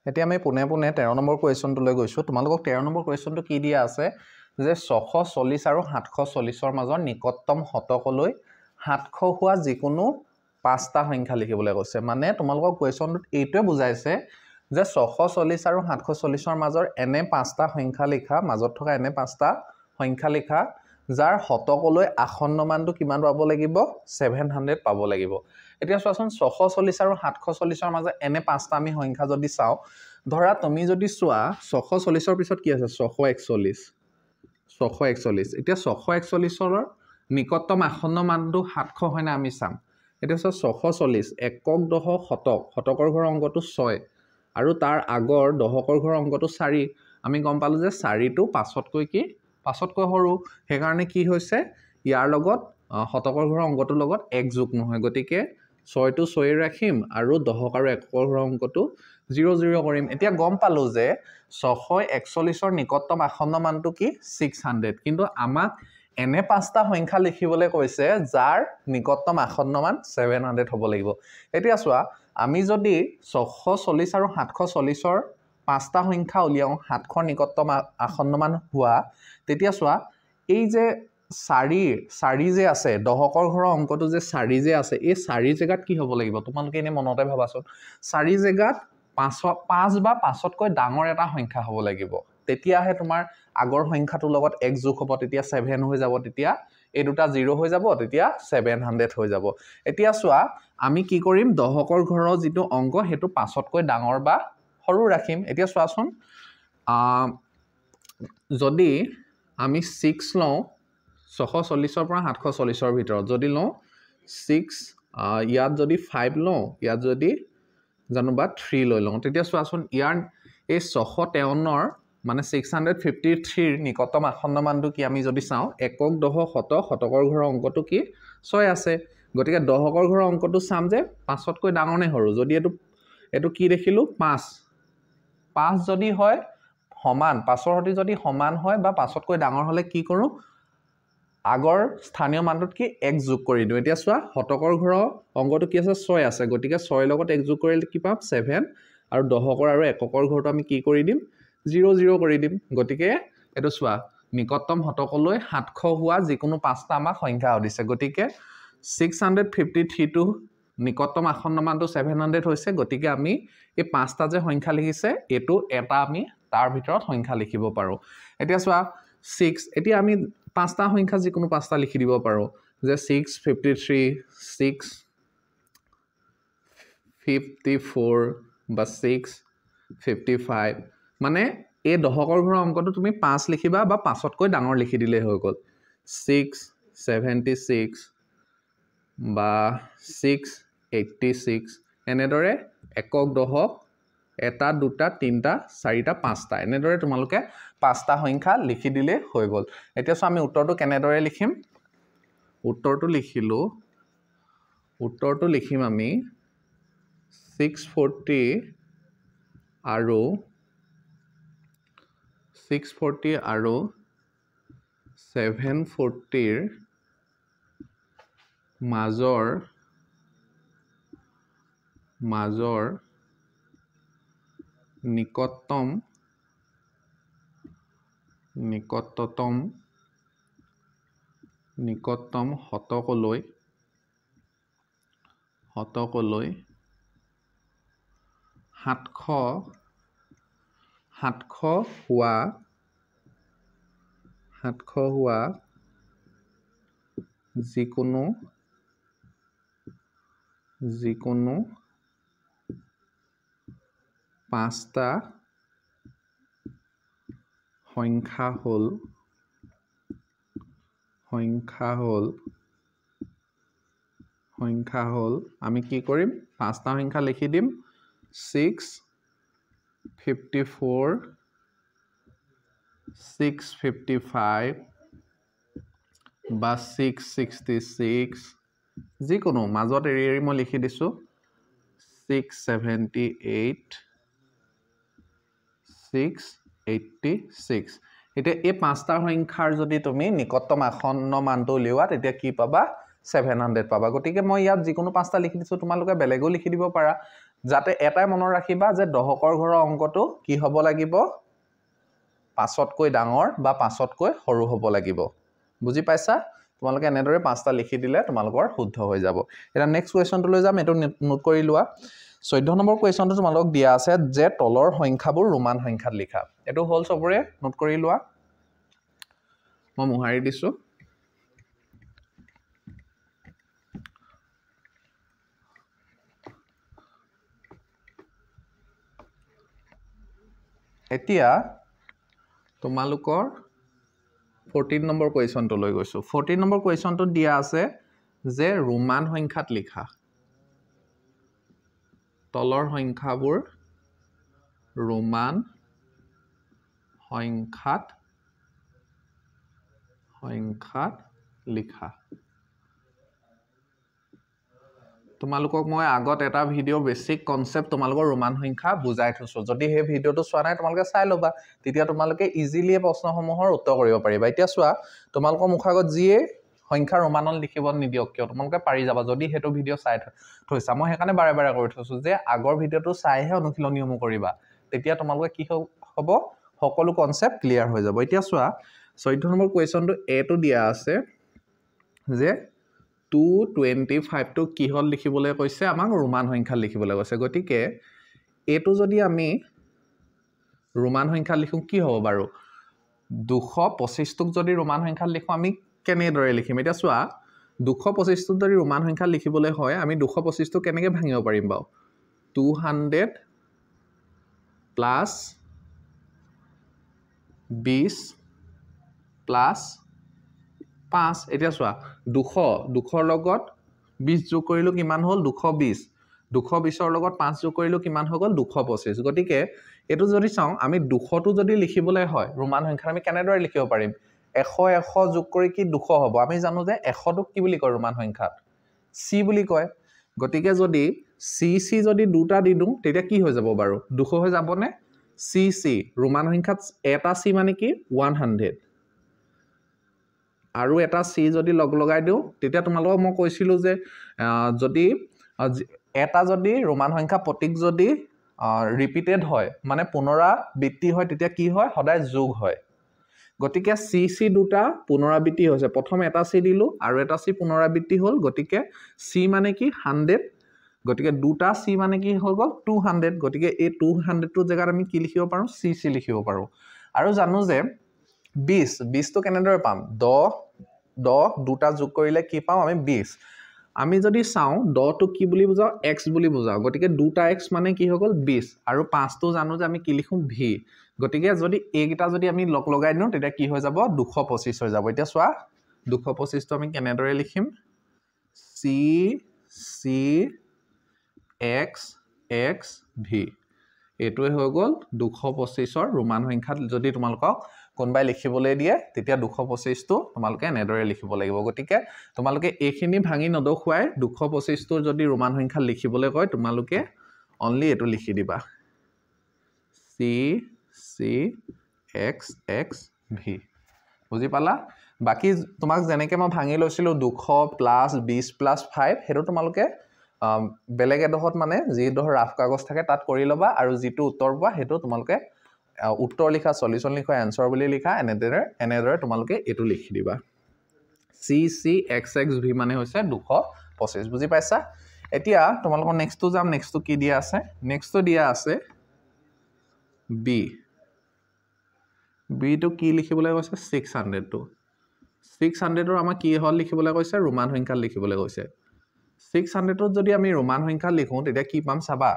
এতিয়া আমি পুনে 13 নম্বৰ কুৱেশ্যনটোলৈ গৈছোঁ। তোমালোকক 13 নম্বৰ কুৱেশ্যনটো কি দিয়া আছে যে 640 আৰু 740ৰ মাজৰ নিকটতম শতকলৈ 700 হোৱা যিকোনো 5টা সংখ্যা লিখিবলৈ কৈছে। মানে তোমালোকক কুৱেশ্যনটোত এইটোৱে বুজাইছে যে 640 আৰু 740ৰ মাজৰ এনে 5টা সংখ্যা লিখা, মাজত থকা এনে 5টা সংখ্যা লিখা যাৰ শতকলৈ আসন্ন মানটো কিমান পাব লাগিব 700 পাব লাগিব। এতিয়া চোৱাচোন 640 আৰু 740ৰ মাজত এনে 5টা আমি সংখ্যা যদি চাওঁ, ধৰা তুমি যদি চোৱা 640ৰ পিছত কি আছে 641 এতিয়া 641ৰ নিকটতম আসন্ন মানটো 700 হয় না আমি চাম। এতিয়া চোৱা 640 একক দশক শতক, শতকৰ ঘৰৰ অংকটো 6 আৰু তাৰ আগৰ দশকৰ ঘৰৰ অংকটো 4। আমি গম পালো যে 4টো 5তকৈ সৰু, সেইকাৰণে কি হৈছে ইয়াৰ লগত শতকৰ ঘৰৰ অংকটোৰ লগত 1 যোগ নহয়, গতিকে 6টো 6 ৰাখিম আৰু দশক আৰু একৰ ঘৰৰ অংকটো 0 0 কৰিম। এতিয়া গম পালো যে 641ৰ নিকটতম আসন্ন মানটো কি 600, কিন্তু আমাক এনে 5টা সংখ্যা লিখিবলৈ কৈছে যাৰ নিকটতম আসন্ন মান 700 হ'ব লাগিব। এতিয়া চোৱা আমি যদি 640 আৰু 740ৰ 5টা সংখ্যা উলিয়াওঁ 700 নিকটতম আসন্ন মান হোৱা, তেতিয়া চোৱা এই যে 4 যে আছে, দশকৰ ঘৰৰ অংকটো যে 4 যে আছে, এই 4 জেগাত কি হ'ব লাগিব তোমালোকে এনে মনতে ভাবাচোন। 4 জেগাত 5 বা 5তকৈ ডাঙৰ এটা সংখ্যা হ'ব লাগিব, তেতিয়াহে তোমাৰ আগৰ সংখ্যাটোৰ লগত 1 যোগ হ'ব, তেতিয়া 7 হৈ যাব, তেতিয়া এই দুটা 0 হৈ যাব, তেতিয়া 700 হৈ যাব। এতিয়া চোৱা আমি কি কৰিম, দশকৰ ঘৰৰ যিটো অংক সেইটো 5তকৈ ডাঙৰ বা সৰু ৰাখিম। এতিয়া চোৱাচোন যদি আমি 6 লওঁ 640ৰ পৰা 740ৰ ভিতৰত যদি লওঁ 6, ইয়াত যদি 5 লওঁ, ইয়াত যদি জানোবা 3 লৈ লওঁ, তেতিয়া চোৱাচোন ইয়াৰ এই 653ৰ মানে 653ৰ নিকটতম আসন্ন মানটো কি আমি যদি চাওঁ, একক দশক শতক, শতকৰ ঘৰৰ অংকটো কি 6 আছে, গতিকে দশকৰ ঘৰৰ অংকটো চাম যে 5তকৈ ডাঙৰ নে সৰু। যদি এইটো কি দেখিলো 5 যদি হয় সমান, 5ৰ সৈতে যদি সমান হয় বা 5তকৈ ডাঙৰ হ'লে কি কৰোঁ, আগৰ স্থানীয় মানটোত কি 1 যোগ কৰি দিওঁ। এতিয়া চোৱা শতকৰ ঘৰৰ অংকটো কি আছে 6 আছে, গতিকে 6ৰ লগত 1 যোগ কৰিলে কি পাম 7, আৰু দশকৰ আৰু এককৰ ঘৰটো আমি কি কৰি দিম 0 0 কৰি দিম। গতিকে এইটো চোৱা নিকটতম শতকলৈ 700 হোৱা যিকোনো 5টা আমাক সংখ্যা দিছে, গতিকে 653টো নিকটতম আসন্ন মানটো 700 হৈছে, গতিকে আমি এই 5টা যে সংখ্যা লিখিছে এইটো এটা আমি তাৰ ভিতৰত সংখ্যা লিখিব পাৰোঁ। এতিয়া চোৱা 6, এতিয়া আমি 5টা সংখ্যা যিকোনো 5টা লিখি দিব পাৰোঁ যে 653, 654 বা 655, মানে এই দশকৰ ঘৰৰ অংকটো তুমি 5 লিখিবা বা 5তকৈ ডাঙৰ লিখি দিলেই হৈ গ'ল। 676 বা 686, এনেদৰে একক দশক 1 2 3 4 5টা এনেদৰে তোমালোকে 5টা সংখ্যা লিখি দিলে হৈ গ'ল। এতিয়া চোৱা আমি উত্তৰটো কেনেদৰে লিখিম, উত্তৰটো লিখিম আমি 640 আৰু 740ৰ মাজৰ নিকটতম শতকলৈ 700 হোৱা যিকোনো 5টা সংখ্যা হ'ল আমি কি কৰিম 5টা সংখ্যা লিখি দিম 654, 655 বা 666, যিকোনো মাজত এৰি মই লিখি দিছোঁ 678, 686। এতিয়া এই 5টা সংখ্যাৰ যদি তুমি নিকটতম আসন্ন মানটো উলিওৱা তেতিয়া কি পাবা 700 পাবা। গতিকে মই ইয়াত যিকোনো 5টা লিখি দিছোঁ, তোমালোকে বেলেগো লিখি দিব পাৰা, যাতে এটাই মনত ৰাখিবা যে দহকৰ ঘৰৰ অংকটো কি হ'ব লাগিব 5তকৈ ডাঙৰ বা 5তকৈ সৰু হ'ব লাগিব বুজি পাইছা তোমালোকে এনেদৰে 5টা লিখি দিলে তোমালোকৰ শুদ্ধ হৈ যাব এটা নেক্সট কোৱেশ্চনটো লৈ যাম এটো নোট কৰি লোৱা 14 নম্বৰ কোৱেশ্চনটো তোমালোকক দিয়া আছে যে তলৰ সংখ্যাবোৰ ৰোমান সংখ্যাত লিখা এটো হল সবৰে নোট কৰি লোৱা মই মুহাৰি দিছো এতিয়া তোমালোকৰ 14 নম্বৰ কোৱেশ্চনটো লৈ গৈছো 14 নম্বৰ কোৱেশ্চনটো দিয়া আছে যে ৰোমান সংখ্যাত লিখা তলৰ সংখ্যাবোৰ ৰোমান সংখ্যাত লিখা তোমালোকক মই আগত এটা ভিডিও বেসিক কনসেপ্ট তোমালোকৰ ৰোমান সংখ্যা বুজাই থৈছো যদি হে ভিডিওটো চোৱা নাই তোমালোকে চাই লবা তেতিয়া তোমালোকে ইজিলি প্ৰশ্নসমূহৰ উত্তৰ কৰিব পাৰিবা এতিয়া চোৱা তোমালোকৰ মুখাগত যিয়ে সংখ্যা ৰোমানত লিখিব নিদিয়ক কিয় তোমালোকে পাৰি যাবা যদি হেতু ভিডিও চাই থৈছা মই হেকানে বাৰে বাৰে কৰি থৈছো যে আগৰ ভিডিওটো চাইহে অনুশীলনীসমূহ কৰিবা তেতিয়া তোমালোকে কি হ'ব সকলো কনসেপ্ট ক্লিয়াৰ হৈ যাব এতিয়া চোৱা 14 নম্বৰ কোৱেশ্চনটো এ টো দিয়া আছে যে 225 টো কি হল লিখিবলৈ কৈছে আমাক ৰোমান সংখ্যা লিখিবলৈ কৈছে গতিকে এটো যদি আমি ৰোমান সংখ্যা লিখো কি হ'ব বাৰু 225 টোক যদি ৰোমান সংখ্যা লিখো আমি কেনেদৰে লিখিম এটা চোৱা 225 টোক যদি ৰোমান সংখ্যা লিখিবলৈ হয় আমি 225 টো কেনেকৈ ভাঙিব পাৰিম বাও 200 প্লাস 20 প্লাস 5 এতিয়া চোৱা 200 ৰ লগত 20 যোগ কৰিলো কিমান হল 220 220 ৰ লগত 5 যোগ কৰিলো কিমান হৈ গল 225 গতিকে এটো যদি চাও আমি 200 টো যদি লিখিবলৈ হয় ৰোমান সংখ্যা আমি কেনেদৰে লিখিব পাৰিম 100 যোগ কৰি কি 200 হ'ব আমি জানো যে 100 টোক কি বুলি কয় ৰোমান সংখ্যাত c বুলি কয় গতিকে যদি c যদি দুটা দি দিও তেতিয়া কি হৈ যাব বাৰু 200 হৈ যাব নে c ৰোমান সংখ্যাত এটা c মানে কি 100 আৰু এটা c যদি লগ লগাই দিও তেতিয়া তোমালোকক মই কৈছিলো যে যদি এটা যদি ৰোমান সংখ্যা প্ৰতীক যদি ৰিপিটেড হয় মানে পুনৰাবৃত্তি হয় তেতিয়া কি হয় সদায় যোগ হয় গতিকে c দুটা পুনৰাবৃত্তি হৈছে প্ৰথম এটা c দিলো আৰু এটা c পুনৰাবৃত্তি হল গতিকে c মানে কি 100 গতিকে দুটা c মানে কি হৈ গল 200 গতিকে এই 200 টোৰ জায়গাত আমি কি লিখিব পাৰো c লিখিব পাৰো আৰু জানো যে 20 টো কেনেদৰে পাম 10 দুটা যোগ কৰিলে কি পাম আমি 20 আমি যদি চাও 10 টো কি বুলি বুজাও x বুলি বুজাও গতিকে দুটা x মানে কি হৈ গল 20 আৰু 5 টো জানো যে আমি কি লিখো v গতিকে যদি এইটা যদি আমি লগ লগাই দিও তেতিয়া কি হৈ যাব 225 হৈ যাব এতিয়া চোৱা 225 টো আমি কেনেদৰে লিখিম c x x v এটোৱে হৈ গল 225 ৰ ৰোমান সংখ্যাত যদি তোমালোকক কোনবাই লিখিবলৈ দিয়ে তেতিয়া 225 টো তোমালোকে এনেদৰে লিখিব লাগিব গতিকে তোমালোকে এইখিনি ভাঙি নদখুৱাই 225 টোৰ যদি ৰোমান সংখ্যা লিখিবলৈ কয় তোমালোকে অনলি এটো লিখি দিবা c x x v বুজি পালা বাকি তোমাক জেনেকে মই ভাঙি লৈছিলো 200 প্লাস 20 প্লাস 5 হেটো তোমালোকে বেলেগ এডহত মানে যি দহ ৰাফ কাগজ থাকে তাত কৰি লবা আৰু যিটো উত্তৰ পোৱা হেটো তোমালোকে উত্তৰ লিখা সলিউশন লিখা আনসাৰ বুলি লিখা এনেদৰে তোমালোকে এটো লিখি দিবা c x x v মানে হৈছে 225 বুজি পাইছা এতিয়া তোমালোকৰ নেক্সটটো যাম নেক্সটটো কি দিয়া আছে নেক্সটটো দিয়া আছে b টো কি লিখিবলৈ কৈছে 600 টো 600 ৰ আমাৰ কি হল লিখিবলৈ কৈছে ৰোমান সংখ্যা লিখিবলৈ কৈছে 600 ত যদি আমি ৰোমান সংখ্যা লিখো তেতিয়া কি পাম চাবা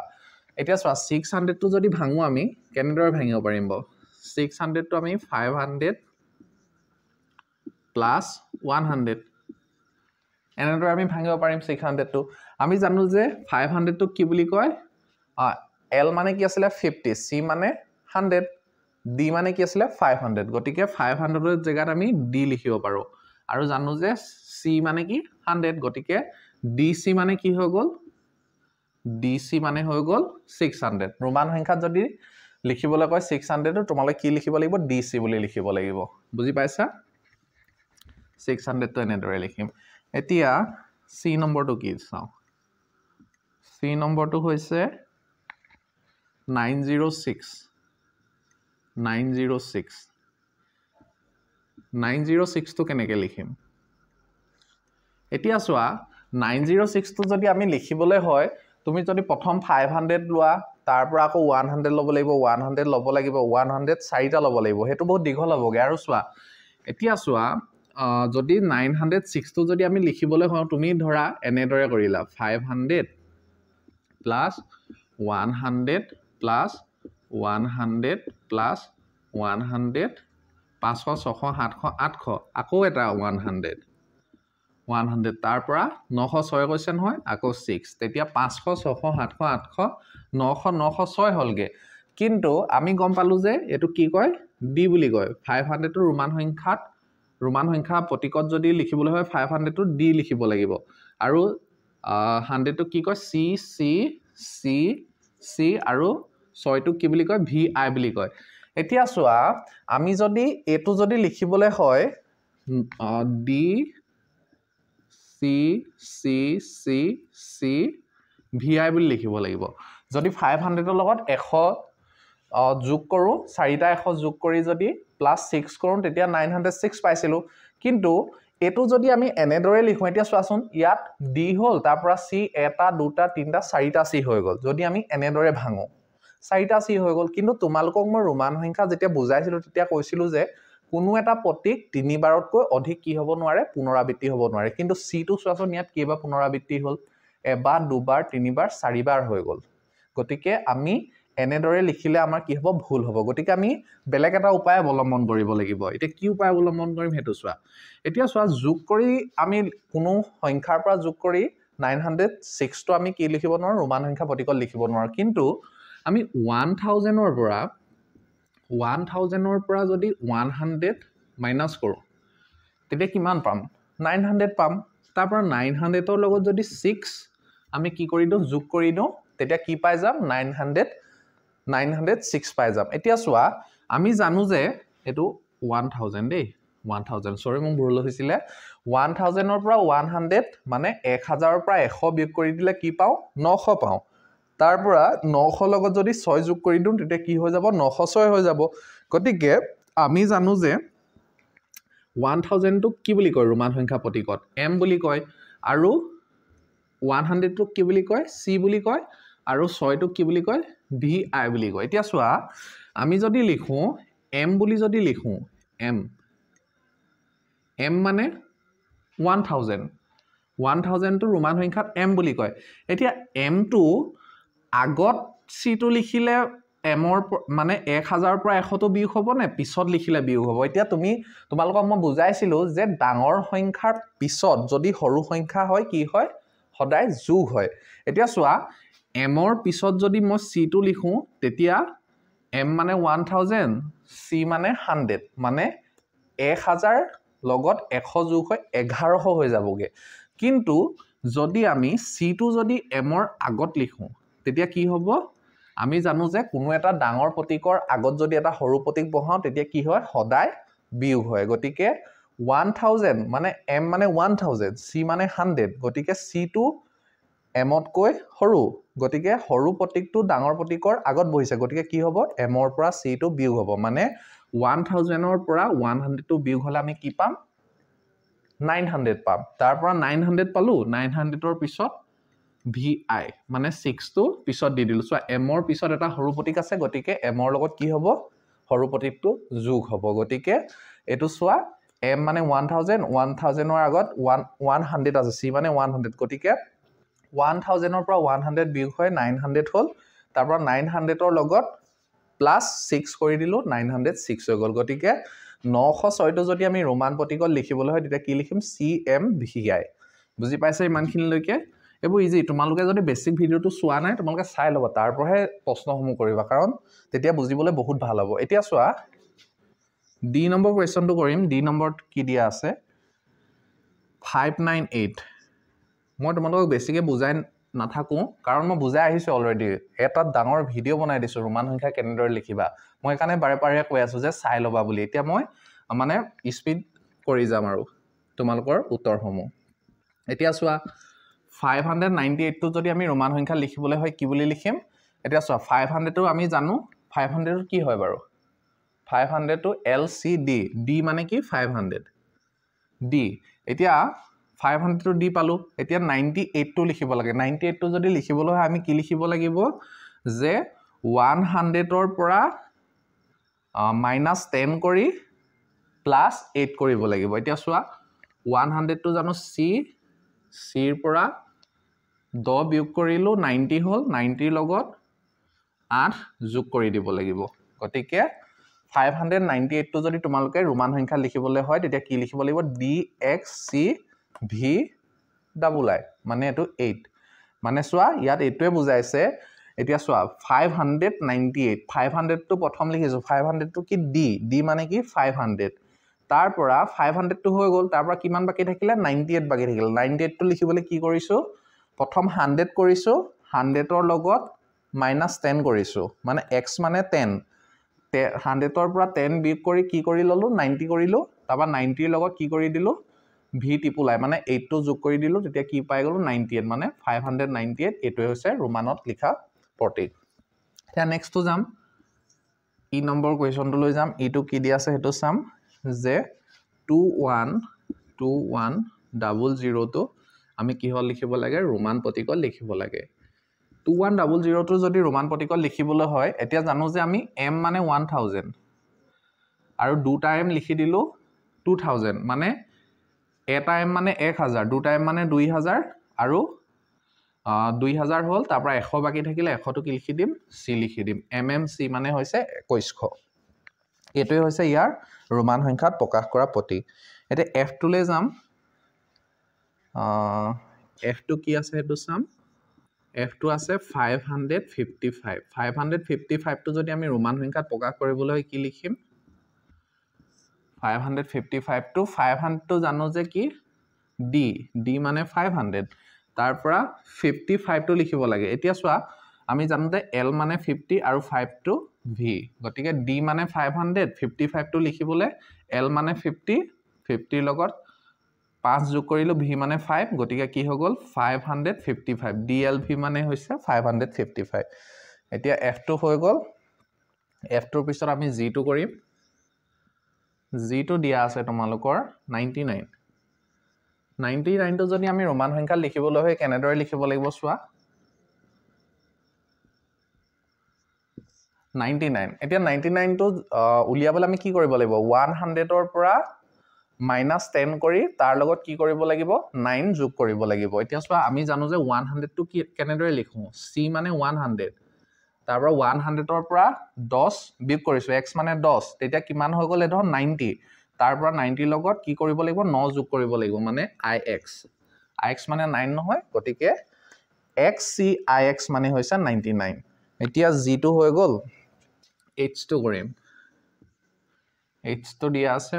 এতিয়া চোৱা 600 টো যদি ভাঙো আমি কেনেদৰে ভাঙিব পাৰিম বাও 600 টো আমি 500 প্লাস 100 এনেদৰে আমি ভাঙিব পাৰিম 600 টো আমি জানো যে 500 টো কি বুলি কয় l মানে কি আছিল 50 c মানে 100 d মানে কি আছিল 500 গতিকে 500 ৰ জায়গাত আমি d লিখিব পাৰো আৰু জানো যে c মানে কি 100 গতিকে dc মানে কি হৈ গল dc মানে হৈ গল 600 ৰোমান সংখ্যাত যদি লিখিবলৈ কয় 600 টো তোমালৈ কি লিখিব লাগিব dc বুলি লিখিব লাগিব বুজি পাইছা 600 টো এনেদৰে লিখিম এতিয়া c নম্বৰটো কি চাও c নম্বৰটো হৈছে 906 906 টো কেনেকৈ লিখিম এতিয়া চোৱা 906 টো যদি আমি লিখিবলৈ হয় তুমি যদি প্ৰথম 500 লোৱা তাৰ পৰা আকৌ 100 ল'ব লাগিব 100 ল'ব লাগিব 100 চাৰিটা ল'ব লাগিব হেতু বহুত দীঘল হ'বগে আৰু চোৱা এতিয়া চোৱা যদি 906 টো যদি আমি লিখিবলৈ হয় তুমি ধৰা এনেদৰে কৰিলা 500 plus 100 plus 100 plus 100 500 600 700 800 আকৌ এটা 100 তাৰ পৰা 906 কৈছে নহয় আকৌ 6 তেতিয়া 500 600 700 800 900 906 হ'লগে কিন্তু আমি গম পালো যে এটো কি কয় ডি বুলি কয় 500 টো ৰোমান সংখ্যা প্ৰতীকত যদি লিখিবলৈ হয় 500 টো ডি লিখিব লাগিব আৰু 100 টো কি কয় সি সি সি সি আৰু 6 টো কি বুলি কয় ভি আই বুলি কয় এতিয়া চোৱা আমি যদি এটো যদি লিখিবলৈ হয় ডি সি সি সি সি ভি আই বুলি লিখিব লাগিব যদি 500 ৰ লগত 100 যোগ কৰো চাৰিটা 100 যোগ কৰি যদি +6 কৰো তেতিয়া 906 পাইছিলো কিন্তু এটো যদি আমি এনেদৰে লিখো এতিয়া চোৱাচোন ইয়াত ডি হল তাৰ পৰা সি এটা দুটা তিনটা চাৰিটা সি হৈ গল যদি আমি এনেদৰে ভাঙো চাৰিটা সি হৈ গল কিন্তু তোমালোকক মই ৰোমান সংখ্যা যেতিয়া বুজাইছিলো তেতিয়া কৈছিলো যে কোনো এটা প্ৰতীক তিনিবাৰতকৈ অধিক কি হ'ব নোৱাৰে পুনৰাবৃত্তি হ'ব নোৱাৰে কিন্তু সি টো চোৱাচোন ইয়াত কেইবাৰ পুনৰাবৃত্তি হ'ল এবাৰ দুবাৰ তিনিবাৰ চাৰিবাৰ হৈ গল গতিকে আমি এনেদৰে লিখিলে আমাৰ কি হ'ব ভুল হ'ব গতিকে আমি বেলেগ এটা উপায় অৱলম্বন কৰিব লাগিব এতিয়া কি উপায় অৱলম্বন কৰিম হেতু চোৱা এতিয়া চোৱা যোগ কৰি আমি কোনো সংখ্যাৰ পৰা যোগ কৰি 906 টো আমি কি লিখিব নোৱাৰো ৰোমান সংখ্যা প্ৰতীকত লিখিব নোৱাৰো কিন্তু আমি 1000 ৰ পৰা যদি 100 মাইনাস কৰো তেতিয়া কিমান পাম 900 পাম তাৰ পৰা 900 ৰ লগত যদি 6 আমি কি কৰি দিও যোগ কৰি দিও তেতিয়া কি পাই যাম 906 পাই যাম এতিয়া চোৱা আমি জানো যে এটো 1000 দেই 1000 সৰি মোক ভুল হৈছিলে 1000 ৰ পৰা 100 মানে 1000 ৰ পৰা 100 বিয়োগ কৰি দিলে কি পাও 900 পাও তাৰ পৰা 900 লগত যদি 6 যোগ কৰি দিও তেতিয়া কি হৈ যাব 906 হৈ যাব গতিকে আমি জানো যে 1000 টো কি বুলি কয় ৰোমান সংখ্যা প্ৰতীকত m বুলি কয় আৰু 100 টো কি বুলি কয় c বুলি কয় আৰু 6 টো কি বুলি কয় ভি আই বুলি কয় এতিয়া চোৱা আমি যদি লিখো m বুলি যদি লিখো m মানে 1000 টো ৰোমান সংখ্যাত m বুলি কয় এতিয়া m টো আগত c টো লিখিলে m ৰ মানে 1000 ৰ পৰা 100 টো বিয়োগ হ'ব নে পিছত লিখিলে বিয়োগ হ'ব এতিয়া তোমালোকক মই বুজাইছিলো যে ডাঙৰ সংখ্যাৰ পিছত যদি সৰু সংখ্যা হয় কি হয় সদায় যোগ হয় এতিয়া চোৱা m ৰ পিছত যদি মই c টো লিখো তেতিয়া m মানে 1000 c মানে 100 মানে 1000 লগত 100 যোগ হয় 1100 হৈ যাবগে কিন্তু যদি আমি c টো যদি m ৰ আগত লিখো তেতিয়া কি হ'ব আমি জানো যে কোনো এটা ডাঙৰ প্ৰতীকৰ আগত যদি এটা সৰু প্ৰতীক বহাও তেতিয়া কি হয় সদায় বিয়োগ হয় গতিকে 1000 মানে m মানে 1000 c মানে 100 গতিকে c টো m তকৈ সৰু গতিকে সৰু প্ৰতীকটো ডাঙৰ প্ৰতীকৰ আগত বহিছে গতিকে কি হ'ব m ৰ পৰা c টো বিয়োগ হ'ব মানে 1000 ৰ পৰা 100 টো বিয়োগ হলে আমি কি পাম 900 পাম তাৰ পৰা 900 পালো 900 ৰ পিছত ভি আই মানে 6 টো পিছত দি দিলো সো m ৰ পিছত এটা সৰু প্ৰতীক আছে গতিকে m ৰ লগত কি হ'ব সৰু প্ৰতীকটো যোগ হ'ব গতিকে এটো চোৱা m মানে 1000 ৰ আগত 100 আছে c মানে 100 গতিকে 1000 ৰ পৰা 100 বিয়োগ হয় 900 হ'ল তাৰ পৰা 900 ৰ লগত +6 কৰি দিলো 906 হৈ গল গতিকে 906 টো যদি আমি ৰোমান প্ৰতীকত লিখিবলৈ হয় তেতিয়া কি লিখিম cm vi বুজি পাইছে ইমানখিনিলৈকে এবোৰ ইজি তোমালোকে যদি বেসিক ভিডিওটো চোৱা নাই তোমালোকে চাই লবা তাৰ পৰহে প্ৰশ্নসমূহ কৰিবা কাৰণ তেতিয়া বুজিবলৈ বহুত ভাল হ'ব এতিয়া চোৱা ডি নম্বৰ কোৱেশ্চনটো কৰিম ডি নম্বৰত কি দিয়া আছে 598 মই তোমালোকক বেছিকে বুজাই নাথাকো কাৰণ মই বুজাই আহিছো অলৰেডি এটা ডাঙৰ ভিডিও বনাই দিছো ৰোমান সংখ্যা কেনেদৰে লিখিবা মই কাৰণে বাৰে বাৰে কৈ আছো যে চাই লবা বুলি এতিয়া মই মানে স্পিড কৰি যাম আৰু তোমালোকৰ উত্তৰসমূহ এতিয়া চোৱা 598 টো যদি আমি ৰোমান সংখ্যা লিখিবলৈ হয় কি বুলি লিখিম এতিয়া চোৱা 500টো আমি জানো 500 কি হয় বাৰু 500 টো LCD D মানে কি 500 D এতিয়া 500 টো D পালো এতিয়া 98 টো লিখিব লাগে 98 টো যদি লিখিবলৈ হয় আমি কি লিখিব লাগিব যে 100 ৰ পৰা -10 কৰি +8 কৰিব লাগিব এতিয়া চোৱা 100 টো জানো C ৰ পৰা 10 বিয়োগ কৰিলো 90 হল 90 ৰ লগত 8 যোগ কৰি দিব লাগিব গতিকে 598 টো যদি তোমালোকে ৰোমান সংখ্যা লিখিবলৈ হয় তেতিয়া কি লিখিব লাগিব DXCVII মানে এটো 8 মানে চোৱা ইয়াত এটোৱে বুজাইছে এতিয়া চোৱা 598 টো প্ৰথম লিখিছো 500 টো কি D মানে কি 500 তাৰ পৰা 500 টো হৈ গল তাৰ পৰা কিমান বাকি থাকিলে 98 বাকি থাকিলে 98 টো লিখিবলৈ কি কৰিছো প্ৰথম 100 কৰিছো 100 ৰ লগত -10 কৰিছো মানে x মানে 10 100 ৰ পৰা 10 বিয়োগ কৰি কি কৰি ললো 90 কৰিলো তাৰপা 90 ৰ লগত কি কৰি দিলো v টিপুলাই মানে 8 টো যোগ কৰি দিলো তেতিয়া কি পাই গলো 98 মানে 598 এটোৱে হৈছে ৰোমানত লিখা প্ৰতীক এতিয়া নেক্সট তো যাম ই নম্বৰ কোৱেশ্চনটো লৈ যাম ইটো কি দি আছে হেতু চাম যে 2100 টো আমি কি হল লিখিব লাগে ৰোমান প্ৰতীকত লিখিব লাগে 2100 টো যদি ৰোমান প্ৰতীকত লিখিবলৈ হয় এতিয়া জানো যে আমি m মানে 1000 আৰু দুটা m লিখি দিলো 2000 মানে এটা m মানে 1000 দুটা m মানে 2000 আৰু 2000 হল তাৰ পৰা 100 বাকি থাকিলে 100 টো কি লিখি দিম c লিখি দিম mmc মানে হৈছে 2100 এটোই হৈছে ইয়াৰ ৰোমান সংখ্যাত প্ৰকাশ কৰা প্ৰতীক এতিয়া f টো লৈ যাম f টো কি আছে হেতু চাম f টো আছে 555 টো যদি আমি ৰোমান সংখ্যাত প্ৰকাশ কৰিবলৈ কি লিখিম 555 টো 500 টো জানো যে কি d মানে 500 তাৰ পৰা 55 টো লিখিব লাগে এতিয়া চোৱা আমি জানো যে l মানে 50 আৰু 5 টো v গতিকে d মানে 500 55 টো লিখিবলৈ l মানে 50 50 লগত 5 যোগ কৰিলো v মানে 5 গতিকে কি হৈ গল 555 dlv মানে হৈছে 555 এতিয়া f টো হৈ গল f টোৰ পিছত আমি g টো কৰিম g টো দিয়া আছে তোমালোকৰ 99 টো যদি আমি ৰোমান সংখ্যা লিখিবলৈ হয় কেনেদৰে লিখিব লাগিব চোৱা 99 এতিয়া 99 টো উলিয়াবলৈ আমি কি কৰিব লাগিব 100 ৰ পৰা -10 কৰি তাৰ লগত কি কৰিব লাগিব 9 যোগ কৰিব লাগিব এতিয়া চোৱা আমি জানো যে 100 টো কি কেনেদৰে লিখো c মানে 100 তাৰ পৰা 100 ৰ পৰা 10 বিয়োগ কৰিছো x মানে 10 তেতিয়া কিমান হৈ গল এটো 90 তাৰ পৰা 90 লগত কি কৰিব লাগিব 9 যোগ কৰিব লাগিব মানে ix মানে 9 নহয় গতিকে xcix মানে হৈছে 99 এতিয়া g টো হৈ গল h টো কৰিম h টো দিয়া আছে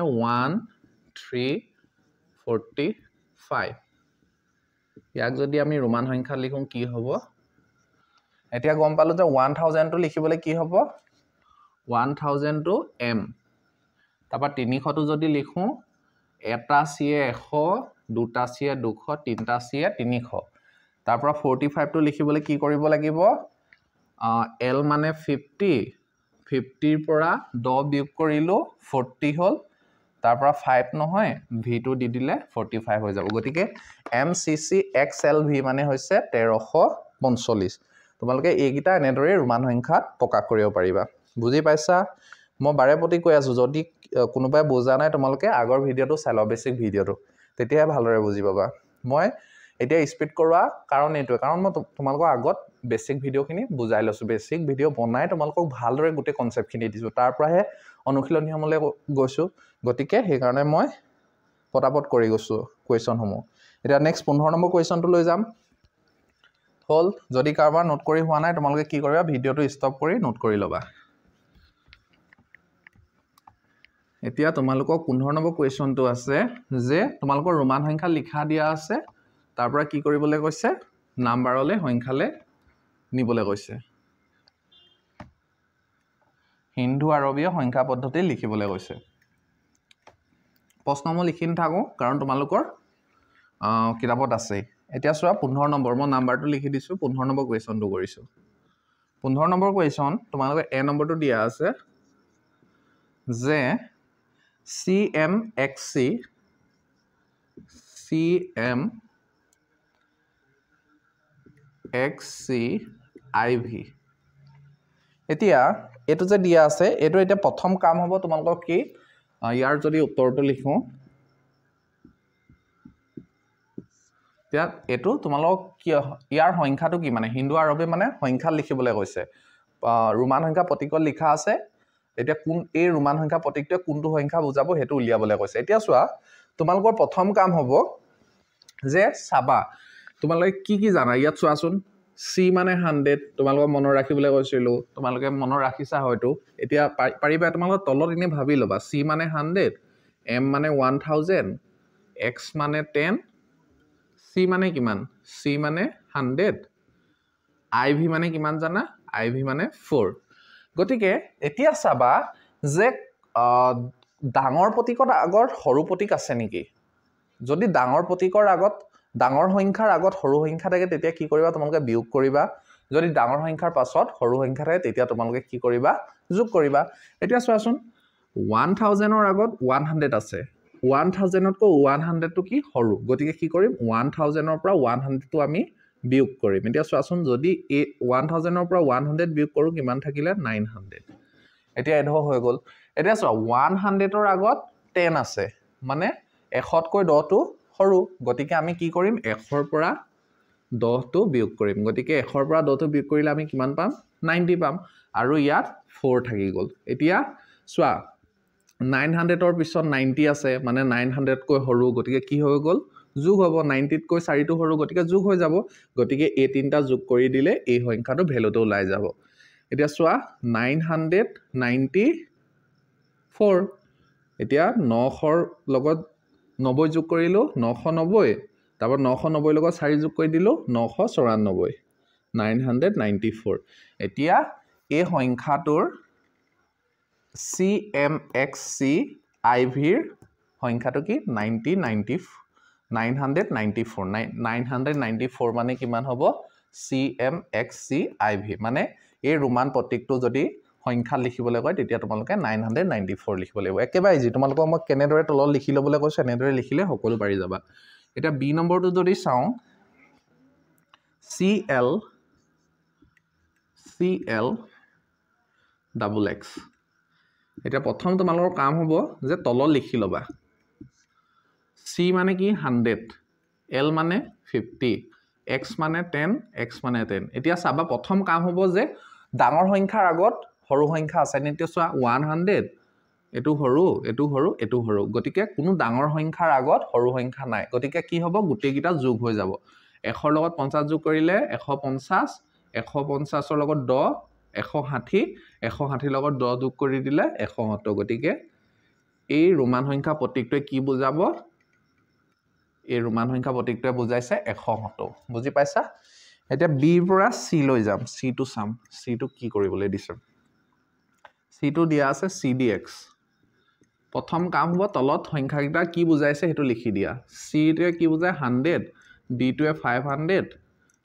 1345 ইয়াক যদি আমি ৰোমান সংখ্যা লিখোঁ কি হ'ব এতিয়া গম পালো যে 1000 টো লিখিবলৈ কি হ'ব 1000 টো m তাৰপা 300 টো যদি লিখো এটা c এ 100 দুটা c এ 200 তিনটা c এ 300 তাৰ পৰা 45 টো লিখিবলৈ কি কৰিব লাগিব l মানে 50 50 ৰ পৰা 10 বিয়োগ কৰিলো 40 হল তাৰ পৰা 5 নহয় v টো দি দিলে 45 হৈ যাব গতিকে MCCXLV মানে হৈছে 1345 তোমালোকে এইগিটা এনেদৰে ৰোমান সংখ্যাত প্ৰকাশ কৰিব পাৰিবা বুজি পাইছা মই বাৰে প্ৰতি কৈ আছো যদি কোনোবাই বুজা নাই তোমালোকে আগৰ ভিডিওটো চাই লও বেসিক ভিডিওটো তেতিয়া ভালদৰে বুজি পাবা মই এতিয়া স্পিড কৰোৱা কাৰণ এইটোৱে কাৰণ মই তোমালোকৰ আগত বেসিক ভিডিওখিনি বুজাই লৈছো বেসিক ভিডিও বনাই তোমালোকক ভালদৰে গুটে কনসেপ্টখিনি দিছো তাৰ পৰাহে অনুশীলন নিয়মলৈ গৈছো গতিকে সেই কাৰণে মই পটাপট কৰি গৈছো কোৱেশ্চন সমূহ এতিয়া নেক্সট 15 নম্বৰ কোৱেশ্চনটো লৈ যাম হল যদি কাৰোবাৰ নোট কৰি হোৱা নাই তোমালোকে কি কৰিবা ভিডিওটো ষ্টপ কৰি নোট কৰি লবা এতিয়া তোমালোকক 15 নম্বৰ কোৱেশ্চনটো আছে যে তোমালোকৰ ৰোমান সংখ্যা লিখা দিয়া আছে তাৰ পৰা কি কৰিবলৈ কৈছে নাম্বাৰলে সংখ্যালে নিবলৈ কৈছে হিন্দু আৰবীয় সংখ্যা পদ্ধতি লিখিবলৈ কৈছে প্ৰশ্ন মই লিখি থাকো কাৰণ তোমালোকৰ কিতাপত আছে এতিয়া চোৱা 15 নম্বৰ মই নাম্বাৰটো লিখি দিছো 15 নম্বৰ কোৱেশ্চনটো কৰিছো 15 নম্বৰ কুৱেশ্যন তোমালোকে এ নম্বৰটো দিয়া আছে যে CMXC IV এতিয়া এইটো যে দিয়া আছে এইটো এতিয়া প্ৰথম কাম হ'ব তোমালোকক কি ইয়াৰ যদি উত্তৰটো লিখো এতিয়া এইটো তোমালোকক কি ইয়াৰ সংখ্যাটো কি মানে হিন্দু আৰবে মানে সংখ্যা লিখিবলৈ কৈছে ৰোমান সংখ্যা প্ৰতীকত লিখা আছে এতিয়া কোন এই ৰোমান সংখ্যা প্ৰতীকটোৱে কোনটো সংখ্যা বুজাব সেইটো উলিয়াবলৈ কৈছে এতিয়া চোৱা তোমালোকৰ প্ৰথম কাম হ'ব যে চাবা তোমালোকে কি জানা ইয়াত চোৱাচোন C মানে 100 তোমালোকক মনত ৰাখিবলৈ কৈছিলো তোমালোকে মনত ৰাখিছা হয়তো এতিয়া পাৰিবা তোমালোকে তলত এনে ভাবি লবা C মানে 100 M মানে 1000 X মানে 10 C মানে কিমান C মানে 100 IV মানে কিমান জানা IV মানে 4 গতিকে এতিয়া চাবা যে ডাঙৰ প্ৰতীকৰ আগত সৰু প্ৰতীক আছে নেকি যদি ডাঙৰ প্ৰতীকৰ আগত ডাঙৰ সংখ্যাৰ আগত সৰু সংখ্যা থাকে তেতিয়া কি কৰিবা তোমালোকে বিয়োগ কৰিবা যদি ডাঙৰ সংখ্যাৰ পাছত সৰু সংখ্যা থাকে তেতিয়া তোমালোকে কি কৰিবা যোগ কৰিবা এতিয়া চোৱাচোন 1000 ৰ আগত 100 আছে 1000 তকৈ 100 টো কি সৰু গতিকে কি কৰিম 1000 ৰ পৰা 100 টো আমি বিয়োগ কৰিম এতিয়া চোৱাচোন যদি 1000 ৰ পৰা 100 বিয়োগ কৰো কিমান থাকিলে 900 এতিয়া এডো হৈ গল এতিয়া চোৱা 100 ৰ আগত 10 আছে মানে 100 কৈ 10 টো সৰু গতিকে আমি কি কৰিম 100 ৰ পৰা 10 টো বিয়োগ কৰিম গতিকে 100 ৰ পৰা 10 টো বিয়োগ কৰিলে আমি কিমান পাম 90 পাম আৰু ইয়াত 4 থাকি গল এতিয়া চোৱা 900 ৰ পিছত 90 আছে মানে 900 কৈ সৰু গতিকে কি হৈ গল যোগ হ'ব 90 কৈ 4 টো সৰু গতিকে যোগ হৈ যাব গতিকে এই তিনটা যোগ কৰি দিলে এই সংখ্যাটো ভ্যালুটো ওলাই যাব এতিয়া চোৱা 994 এতিয়া 900 ৰ লগত 90 যোগ কৰিলো 990 তাৰপৰ 990 লগত 4 যোগ কৰি দিলো 994 994 এতিয়া এই সংখ্যাটোৰ CMXC IV ৰ সংখ্যাটো কি 994 মানে কিমান হ'ব CMXC IV মানে এই ৰোমান প্ৰতীকটো যদি সংখ্যা লিখিবলৈ কয় তেতিয়া তোমালোকে 994 লিখিব লাগিব একেবাৰে ইজি তোমালোকক মই কেনেদৰে তলত লিখি লবলৈ কৈছো এনেদৰে লিখিলে সকলো পাৰি যাবা এটা বি নম্বৰটো যদি চাও CLXX এটা প্ৰথম তোমালোকৰ কাম হ'ব যে তলত লিখি লবা C মানে কি 100 L মানে 50 X মানে 10 X মানে 10 এতিয়া চাবা প্ৰথম কাম হ'ব যে ডাঙৰ সংখ্যাৰ আগত সৰু সংখ্যা আছে নে তেতিয়া চোৱা 100 এটু সৰু গতিকে কোনো ডাঙৰ সংখ্যাৰ আগত সৰু সংখ্যা নাই গতিকে কি হ'ব গুটেই কিটা যোগ হৈ যাব 100 ৰ লগত 50 যোগ কৰিলে 150 150 ৰ লগত 10 160 160 ৰ লগত 10 যোগ কৰি দিলে 170 গতিকে এই ৰোমান সংখ্যা প্ৰতীকটোৱে কি বুজাব এই ৰোমান সংখ্যা প্ৰতীকটোৱে বুজাইছে 170 বুজি পাইছা এতিয়া বি পৰা সি লৈ যাম সি টু সাম সি টু কি কৰিবলৈ দিছে সি টু দিয়া আছে CDX প্ৰথম কাম হ'ব তলত সংখ্যাকেইটা কি বুজাইছে হেতু লিখি দিয়া সি টোৱে কি বুজায় 100 বি টোৱে 500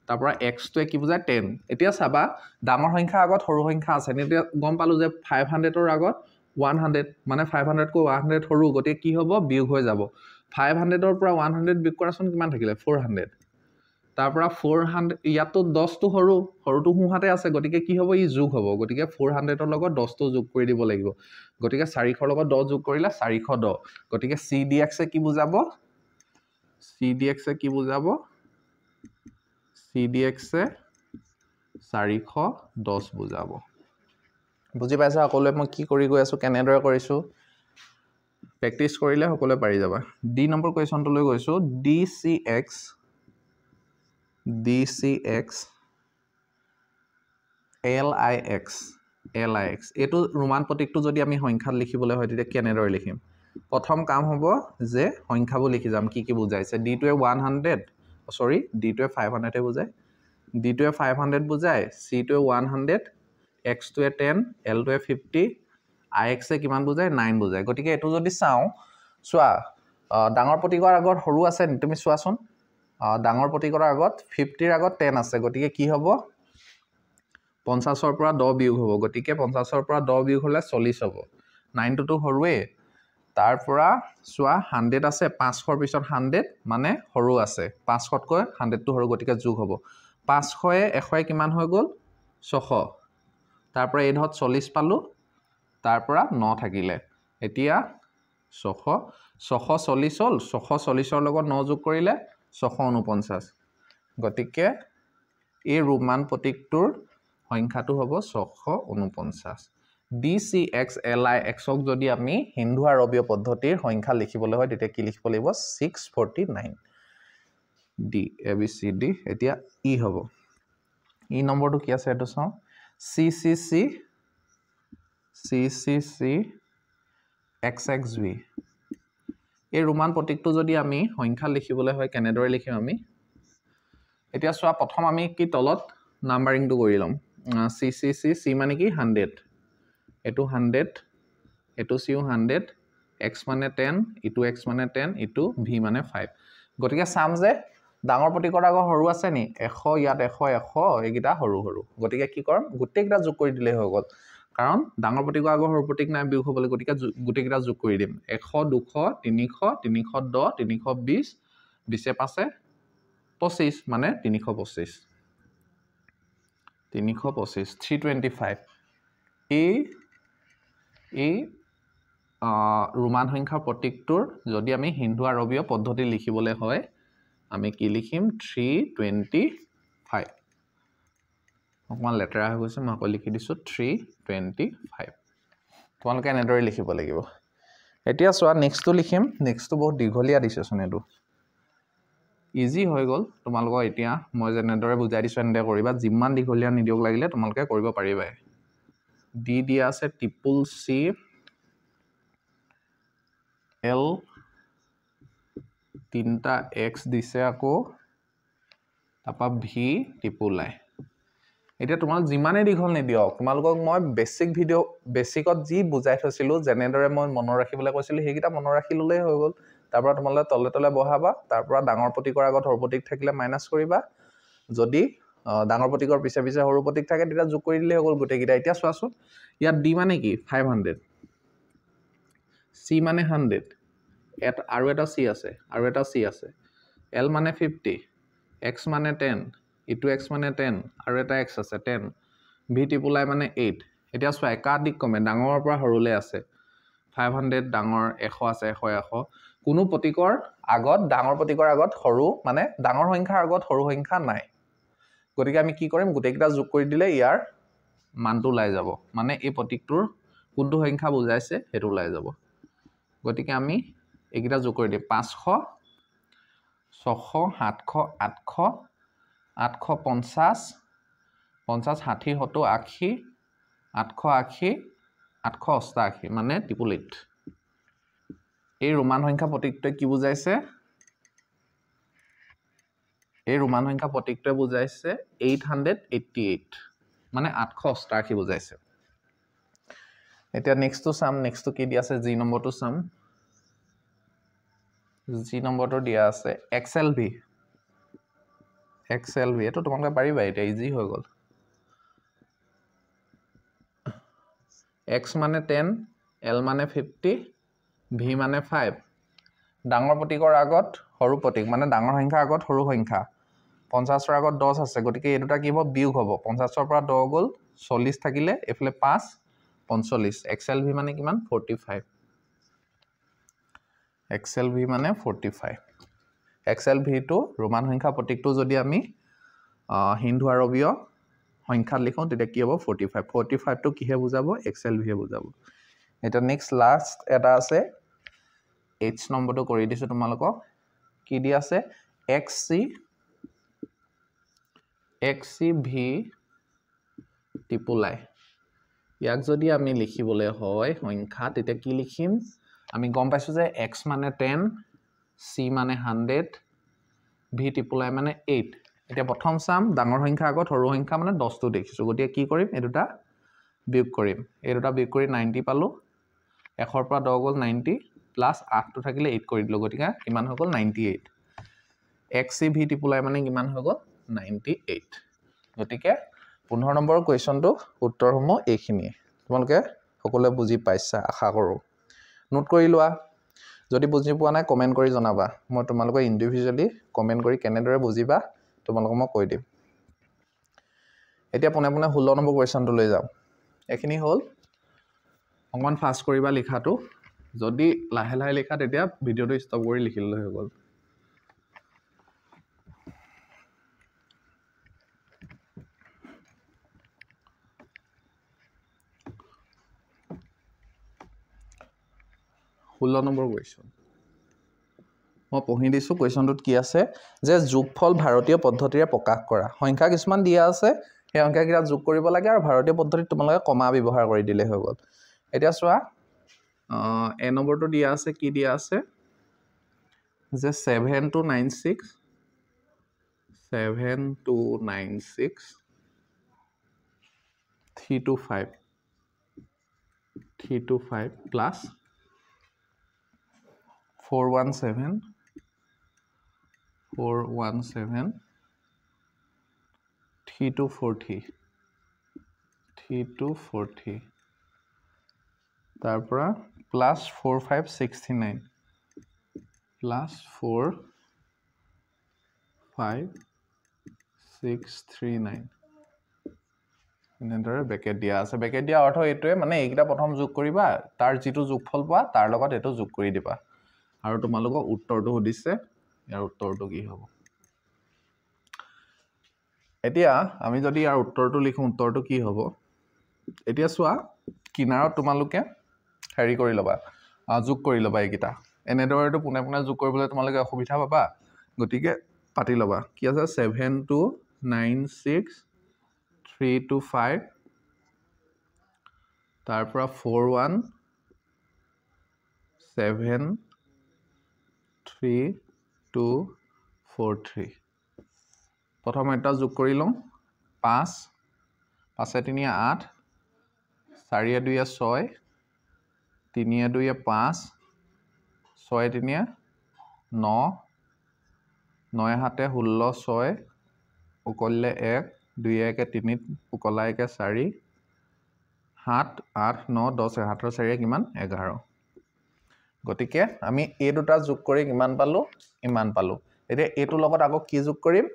তাৰ পৰা x টোৱে কি বুজায় 10 এতিয়া চাবা ডাঙৰ সংখ্যা আগত সৰু সংখ্যা আছে এতিয়া গম পালো যে 500 ৰ আগত 100 মানে 500 কো 100 সৰু গতিকে কি হ'ব বিয়োগ হৈ যাব 500 ৰ পৰা 100 বিয়োগ কৰাচোন কিমান থাকিলে 400 তাৰ পৰা 400 ইয়াতো 10 টো সৰুটো হুহাতে আছে গতিকে কি হ'ব ই যোগ হ'ব গতিকে 400 ৰ লগত 10 টো যোগ কৰি দিব লাগিব গতিকে 400 ৰ লগত 10 যোগ কৰিলে 410 গতিকে CDX এ কি বুজাব CDX এ কি বুজাব CDX এ 410 বুজাব বুজি পাইছা সকলোৱে মই কি কৰি গৈ আছো কেনেদৰে কৰিছো প্ৰেক্টিস কৰিলে সকলোৱে পাৰি যাবা ডি নম্বৰ কোৱেশ্যনটো লৈ গৈছো DCX LIX এটো ৰোমান প্ৰতীকটো যদি আমি সংখ্যাত লিখিবলৈ হয় তেতিয়া কেনেদৰে লিখিম প্ৰথম কাম হ'ব যে সংখ্যাবোৰ লিখি যাম কি বুজাইছে D টোৱে 100 সৰি D টোৱে 500 এ বুজায় D টোৱে 500 বুজায় C টোৱে 100 X টোৱে 10 L টোৱে 50 IX এ কিমান বুজায় 9 বুজায় গতিকে এটো যদি চাও চোৱা ডাঙৰ প্ৰতীকৰ আগত সৰু আছে তুমি চোৱাচোন ডাঙৰ প্ৰতীকৰ আগত 50 ৰ আগত 10 আছে গতিকে কি হ'ব 50ৰ পৰা 10 বিয়োগ হ'ব গতিকে 50ৰ পৰা 10 বিয়োগ হ'লে 40 হ'ব 9 টো সৰুৱে তাৰ পৰা চোৱা 100 আছে 500ৰ পিছত 100 মানে সৰু আছে 500তকৈ 100টো সৰু গতিকে যোগ হ'ব 500 এ 100 কিমান হৈ গ'ল 600 তাৰ পৰা এই ধত 40 পালো তাৰ পৰা 9 থাকিলে এতিয়া 600 640 হ'ল 640ৰ লগত 9 যোগ কৰিলে 649 গতিকে এই ৰোমান প্ৰতীকটোৰ সংখ্যাটো হ'ব 649 DCXLI Xক যদি আমি হিন্দু আৰবীয় পদ্ধতিৰ সংখ্যা লিখিবলৈ হয় তেতিয়া কি লিখিব লাগিব 649 D ABCD এতিয়া ই হ'ব ই নম্বৰটো কি আছে এটো চাও CCC XXV এই ৰোমান প্ৰতীকটো যদি আমি সংখ্যা লিখিবলৈ হয় কেনেদৰে লিখিম আমি এতিয়া চোৱা প্ৰথম আমি কি তলত নাম্বাৰিংটো কৰি লম C মানে কি 100 এটো 100 এটো C 100 X মানে 10 ইটো X মানে 10 ইটো V মানে 5 গতিকে চাম যে ডাঙৰ প্ৰতীকৰ আগৰ সৰু আছে নি 100 ইয়াত 100 100 এইগিটা সৰু সৰু গতিকে কি কৰম গোটেইটা যোগ কৰি দিলে হৈ গ'ল কাৰণ ডাঙৰ প্ৰতীকৰ আগৰ সৰু প্ৰতীক নাই বিয়োগ হ'বলৈ গতিকে গোটেইটা যোগ কৰি দিম 100 200 300 310 320 20 পাছে 25 মানে 325 325 এই ৰোমান সংখ্যাৰ প্ৰতীকটোৰ যদি আমি হিন্দু আৰবীয় পদ্ধতি লিখিবলৈ হয় আমি কি লিখিম 325 অকমান লেটাৰ হৈ গৈছে মই আকৌ লিখি দিছো 325 তোমালোকে এনেদৰে লিখিব লাগিব এতিয়া চোৱা নেক্সটটো লিখিম নেক্সটটো বহুত দীঘলীয়া দিছেচোন এটো ইজি হৈ গ'ল তোমালোকৰ এতিয়া মই যেনেদৰে বুজাই দিছো এনেদৰে কৰিবা যিমান দীঘলীয়া নিদিওক লাগিলে তোমালোকে কৰিব পাৰিবা ডি দিয়া আছে ট্ৰিপল চি এল তিনটা এক্স দিছে আকৌ তাপা ভি ট্ৰিপল আই এতিয়া তোমালোক যিমানে দীঘল নিদিয়ক তোমালোকক মই বেসিকত যি বুজাই থৈছিলো যেনেদৰে মই মনৰ ৰাখিবলৈ কৈছিলো হেগিটা মনৰ ৰাখি ললেই হৈ গ'ল তাৰ পৰা তোমালোকে তলে তলে বহাবা তাৰ পৰা ডাঙৰ প্ৰতীকৰ আগত সৰু প্ৰতীক থাকিলে মাইনাস কৰিবা যদি ডাঙৰ প্ৰতীকৰ পিছে পিছে সৰু প্ৰতীক থাকে তেতিয়া যোগ কৰি দিলে হৈ গ'ল গোটেইকিটা এতিয়া চোৱাচোন ইয়াত ডি মানে কি 500 সি মানে 100 আৰু এটা সি আছে এল মানে 50 এক্স মানে 10 ইটো এক্স মানে 10 আৰু এটা এক্স আছে 10 ভি ট্ৰিপল আই মানে 8 এতিয়া চোৱা একাধিক কমে ডাঙৰৰ পৰা সৰুলে আছে 500 ডাঙৰ 100 আছে 100 কোনো প্ৰতীকৰ আগত ডাঙৰ প্ৰতীকৰ আগত সৰু মানে ডাঙৰ সংখ্যাৰ আগত সৰু সংখ্যা নাই গতিকে আমি কি কৰিম গোটেইকিটা যোগ কৰি দিলে ইয়াৰ মানটো ওলাই যাব মানে এই প্ৰতীকটোৰ কোনটো সংখ্যা বুজাইছে হেতু ওলাই যাব গতিকে আমি এইকিটা যোগ কৰি দিম 500 600 700 800 850 50 60 70 80 880 888 মানে 888 এই ৰোমান সংখ্যা প্ৰতীকটোৱে কি বুজাইছে এই ৰোমান সংখ্যা প্ৰতীকটোৱে বুজাইছে 888 মানে 888 বুজাইছে এতিয়া নেক্সটটো চাম নেক্সটটো কি দিয়া আছে জি নম্বৰটো চাম জি নম্বৰটো দিয়া আছে XLV এটো তোমালোকে পাৰিবা এতিয়া ইজি হৈ গ'ল X মানে 10 L মানে 50 V মানে 5 ডাঙৰ প্ৰতীকৰ আগত সৰু প্ৰতীক মানে ডাঙৰ সংখ্যাৰ আগত সৰু সংখ্যা 50ৰ আগত 10 আছে গতিকে এই দুটা কি হ'ব বিয়োগ হ'ব 50ৰ পৰা 10 গ'ল 40 থাকিলে এফালে 5 45 XLV মানে কিমান 45 XLV মানে 45 XLV টো ৰোমান সংখ্যা প্ৰতীকটো যদি আমি হিন্দু আৰবীয় সংখ্যাত লিখো তেতিয়া কি হ'ব 45 টো কিহে বুজাব XLV হে বুজাব এটা নেক্সট লাষ্ট এটা আছে H নম্বৰটো কৰি দিছো তোমালোকক কি দি আছে XCV ট্ৰিপল আই ইয়াক যদি আমি লিখিবলৈ হয় সংখ্যা তেতিয়া কি লিখিম আমি গম পাইছো যে X মানে 10 C মানে 100 V ট্ৰিপল আই মানে 8 এতিয়া প্ৰথম চাম ডাঙৰ সংখ্যা আগত সৰু সংখ্যা মানে 10 টো দেখিছো গতিকে কি কৰিম এই দুটা বিয়োগ কৰিম এই দুটা বিয়োগ কৰি 90 পালো 1 ৰ পৰা 10 গ'ল 90 প্লাস 8 টো থাকিলে 8 কৰি দিলো গতিকে কিমান হৈ গ'ল 98 XCV ট্ৰিপল আই মানে কিমান হৈ গ'ল 98 গতিকে 15 নম্বৰ কুৱেশ্যনটো উত্তৰসমূহ এইখিনিয়ে তোমালোকে সকলোৱে বুজি পাইছা আশা কৰোঁ নোট কৰি লোৱা যদি বুজি পোৱা নাই কমেণ্ট কৰি জনাবা মই তোমালোকক ইণ্ডিভিজুৱেলি কমেণ্ট কৰি কেনেদৰে বুজিবা তোমালোকক মই কৈ দিম এতিয়া পোনে পোনে 16 নম্বৰ কুৱেশ্যনটো লৈ যাম এইখিনি হ'ল অকণমান ফাষ্ট কৰিবা লিখাটো যদি লাহে লাহে লিখা তেতিয়া ভিডিঅ'টো ষ্টপ কৰি লিখিলে হৈ গ'ল ষোল্ল নম্বৰ কুৱেশ্যন মই পঢ়ি দিছোঁ কুৱেশ্যনটোত কি আছে যে যোগফল ভাৰতীয় পদ্ধতিৰে প্ৰকাশ কৰা সংখ্যা কিছুমান দিয়া আছে সেই সংখ্যাকেইটা যোগ কৰিব লাগে আৰু ভাৰতীয় পদ্ধতিত তোমালোকে কমা ব্যৱহাৰ কৰি দিলে হৈ গ'ল এতিয়া চোৱা এ নম্বৰটো দিয়া আছে কি দিয়া আছে যে 7296 325 plus 417 3240 তাৰ পৰা plus 4569 plus 45639 এনেদৰে ব্ৰেকেট দিয়া আছে ব্ৰেকেট দিয়া অৰ্থ এইটোৱে মানে এইকেইটা প্ৰথম যোগ কৰিবা তাৰ যিটো যোগফল পোৱা তাৰ লগত এইটো যোগ কৰি দিবা আৰু তোমালোকক উত্তৰটো সুধিছে ইয়াৰ উত্তৰটো কি হ'ব এতিয়া আমি যদি ইয়াৰ উত্তৰটো লিখো উত্তৰটো কি হ'ব এতিয়া চোৱা কিনাৰত তোমালোকে হেৰি কৰি ল'বা যোগ কৰি ল'বা এইকেইটা এনেদৰেটো পোনে পোনে যোগ কৰিবলৈ তোমালোকে অসুবিধা পাবা গতিকে পাতি ল'বা কি আছে 7296 325 তাৰ পৰা 4173243 প্ৰথম এটা যোগ কৰি লওঁ 5 5 3 8 4 2 6 3 2 5 6 3 9 9 7 16 6 উকলিলে 1 2 1 3 উকলা 1 4 7 8 9 10 7 4 কিমান 11 গতিকে আমি এই দুটা যোগ কৰি কিমান পালো ইমান পালো এতিয়া এইটো লগত আকৌ কি যোগ কৰিম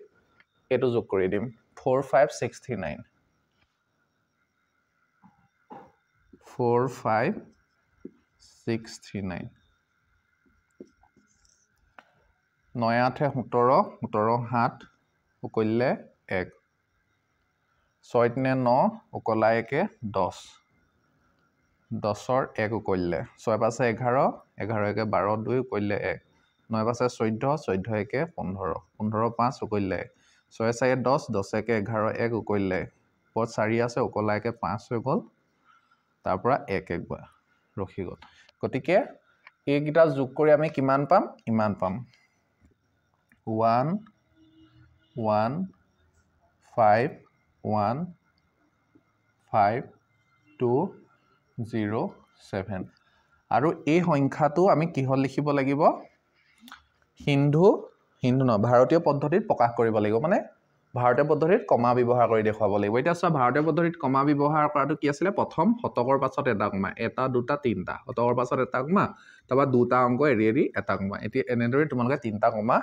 এইটো যোগ কৰি দিম 4569 4569 9 8 17 17 7 উকলিলে 1 6 3 9 উকলা 1 10 10ৰ 1 উকলিলে 6 5 11 11 1 12 2 উকলিলে 1 9 5 14 14 1 15 15 5 উকলিলে 6 4 10 10 1 11 1 উকলিলে 4 আছে উকলা 1 5 হৈ গ'ল তাৰ পৰা 1 1 ৰখি গ'ল গতিকে এইকেইটা যোগ কৰি আমি কিমান পাম ইমান পাম 1 1 5 1 5 2 0 7 আৰু এই সংখ্যাটো আমি কিহত লিখিব লাগিব হিন্দু নহয় ভাৰতীয় পদ্ধতিত প্ৰকাশ কৰিব লাগিব মানে ভাৰতীয় পদ্ধতিত কমা ব্যৱহাৰ কৰি দেখুৱাব লাগিব এতিয়া চোৱা ভাৰতীয় পদ্ধতিত কমা ব্যৱহাৰ কৰাটো কি আছিলে প্ৰথম শতকৰ পাছত এটা কমা এটা দুটা তিনিটা শতকৰ পাছত এটা কমা তাৰপৰা দুটা অংক এৰি এৰি এটা কমা এতিয়া এনেদৰে তোমালোকে তিনিটা কমা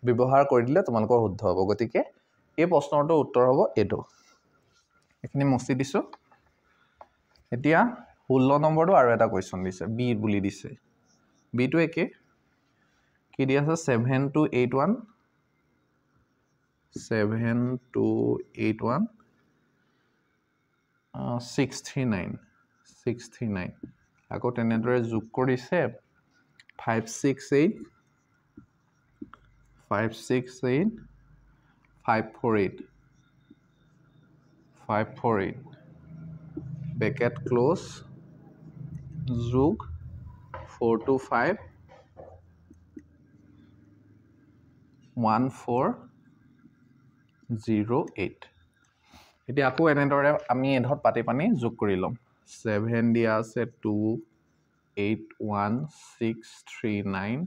ব্যৱহাৰ কৰি দিলে তোমালোকৰ শুদ্ধ হ'ব গতিকে এই প্ৰশ্নটোৰ উত্তৰ হ'ব এইটো এইখিনি মচি দিছো এতিয়া 16 নম্বৰটো আৰু এটা কুৱেশ্যন দিছে বি বুলি দিছে বিটো একে কি দি আছে 7281 7281 639 আকৌ তেনেদৰে যোগ কৰিছে 568 548 ব্ৰেকেট ক্লোজ যোগ 425 1408 এতিয়া আকৌ এনেদৰে আমি এধত পাতি পানি যোগ কৰি ল'ম 7 দিয়া আছে 281639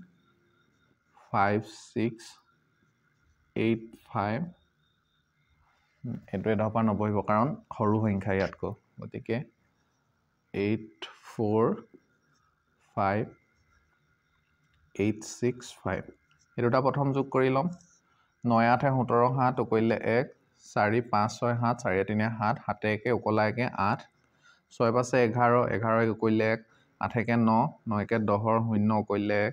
5685 এইটো 10 পৰা নবহিব কাৰণ সৰু সংখ্যা ইয়াতকৈ গতিকে 8 4 5 8 6 5 এই দুটা প্ৰথম যোগ কৰি ল'ম 9 8 17 7 উকলিলে 1 4 5 6 7 4 3 7 7 1 উকলা 1 8 6 5 11 11 উকলিলে 1 8 1 9 9 1 10 0 উকলিলে 1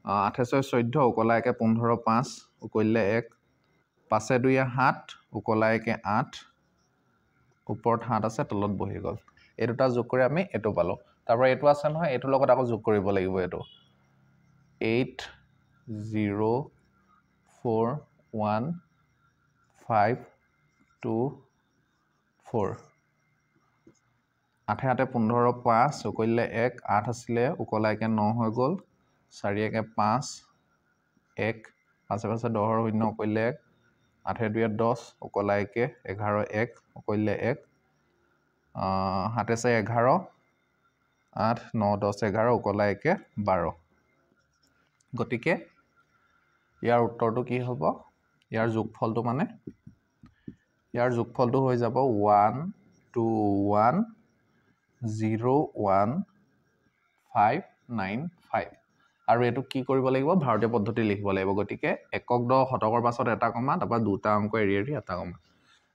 8 6 14 উকলা 1 15 5 উকলিলে 1 5 2 7 উকলা 1 8 ওপৰত 7 আছে তলত বহি গ'ল এই দুটা যোগ কৰি আমি এটো পালো তাৰ পৰা এটো আছে নহয় এটো লগত আকৌ যোগ কৰিব লাগিব এটো 8 0 4 1 5 2 4 8 8 15 5 উকলিলে 1 8 আছিলে উকলা 1 9 হৈ গ'ল 4 1 5 1 5 5 10 0 উকলিলে 1 8 2 10 উকলা 1 11 1 উকলিলে 1 7 4 11 8 9 10 11 উকলা 1 12 গতিকে ইয়াৰ উত্তৰটো কি হ'ব ইয়াৰ যোগফলটো মানে ইয়াৰ যোগফলটো হৈ যাব 1 2 1 0 1 5 9 5 আৰু এটো কি কৰিব লাগিব ভাৰতীয় পদ্ধতি লিখিব লাগিব গতিকে একক দ শতকৰ পাছত এটা কমা তাৰপৰা দুটা অংক এৰি এৰি এটা কমা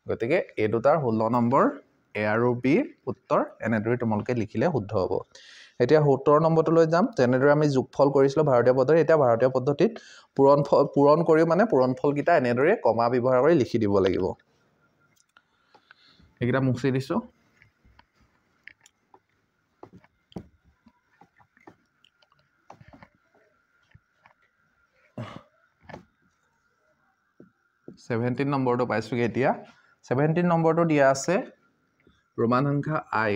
গতিকে এই দুটাৰ 16 নম্বৰ এ আৰু বি উত্তৰ এনেদৰে তোমালোকে লিখিলে শুদ্ধ হ'ব এতিয়া 70 নম্বৰটো লৈ যাম তেনেদৰে আমি যোগফল কৰিছিলো ভাৰতীয় পদ্ধতি এতিয়া ভাৰতীয় পদ্ধতিত পূৰণ কৰি মানে পূৰণফল কিটা এনেদৰে কমা ব্যৱহাৰ কৰি লিখি দিব লাগিব এইকিটা মুছি দিছো सेवेन्टीन নম্বৰটো পাইছোগে এতিয়া 17 নম্বৰটো দিয়া আছে ৰোমান সংখ্যা I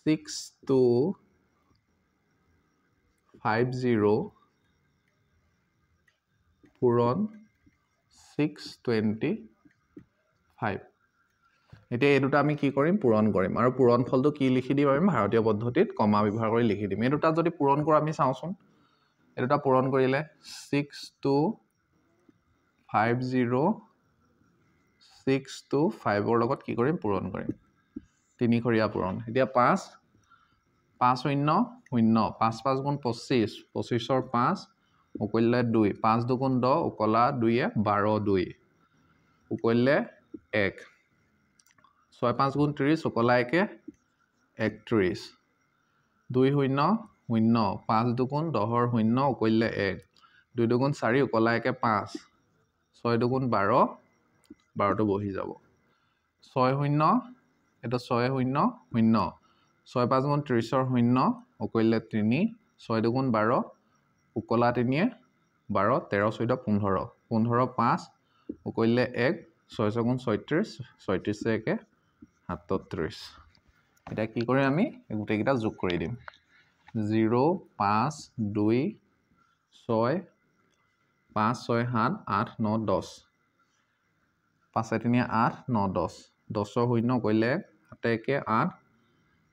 6250 পূৰণ 625 এতিয়া এই দুটা আমি কি কৰিম পূৰণ কৰিম আৰু পূৰণ ফলটো কি লিখি দিম আমি ভাৰতীয় পদ্ধতিত কমা ব্যৱহাৰ কৰি লিখি দিম এই দুটা যদি পূৰণ কৰোঁ আমি চাওঁচোন এই দুটা পূৰণ কৰিলে 6250 625 ৰ লগত কি কৰিম পূৰণ কৰিম তিনিখৰীয়া পূৰণ এতিয়া 5 5 0 0 5 5 গুণ 25 25 ৰ 5 উকলিলে 2 5 2 গুণ 10 উকলা 2 12 2 উকলিলে 1 6 5 গুণ 30 উকলা 1 31 2 0 0 5 2 গুণ 10 0 উকলিলে 1 2 2 গুণ 4 উকলা 1 5 6 2 গুণ 12 12টো বহি যাব 6 0 এটা 6 0 0 6 5 গুণ 30 ৰ 0 উকলিলে 3 6 2 গুণ 12 উকলা 3 12 13 14 15 15 5 উকলিলে 1 6 6 গুণ 36 36 1 37 এটা কি কৰি আমি গোটেই কিটা যোগ কৰি দিম 0 5 2 6 5 6 7 8 9 10 5 3 8 9 10 10 0 কৰিলে 7 1 8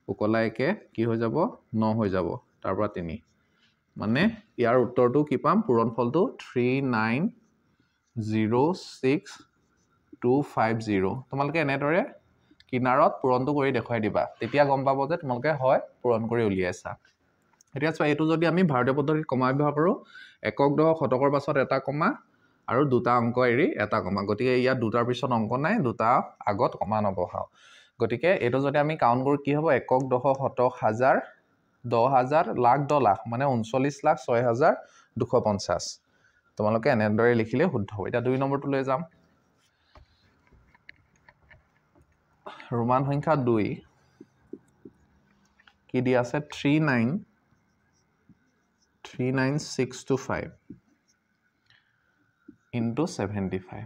উকলা 1 কি হৈ যাব 9 হৈ যাব তাৰ পৰা 3 মানে ইয়াৰ উত্তৰটো কি পাম পূৰণ ফলটো 3906250 তোমালোকে এনেদৰে কিনাৰত পূৰণটো কৰি দেখুৱাই দিবা তেতিয়া গম পাব যে তোমালোকে হয় পূৰণ কৰি উলিয়াইছা এতিয়া চোৱা এইটো যদি আমি ভাৰতীয় পদ্ধতিত কমা ব্যৱহাৰ কৰোঁ একক দশক শতকৰ পাছত এটা কমা আৰু দুটা অংক এৰি এটা কমা গতিকে ইয়াত দুটাৰ পিছত অংক নাই দুটা আগত কমা নবহাও গতিকে এইটো যদি আমি কাউন্ট কৰো কি হ'ব একক দশক শতক হাজাৰ 10000 লাখ 10 লাখ মানে 39,06,250 তোমালোকে এনেদৰে লিখিলে শুদ্ধ হ'ব এটা 2 নম্বৰটো লৈ যাম ৰোমান সংখ্যা 2 কি দি আছে 39625 into 75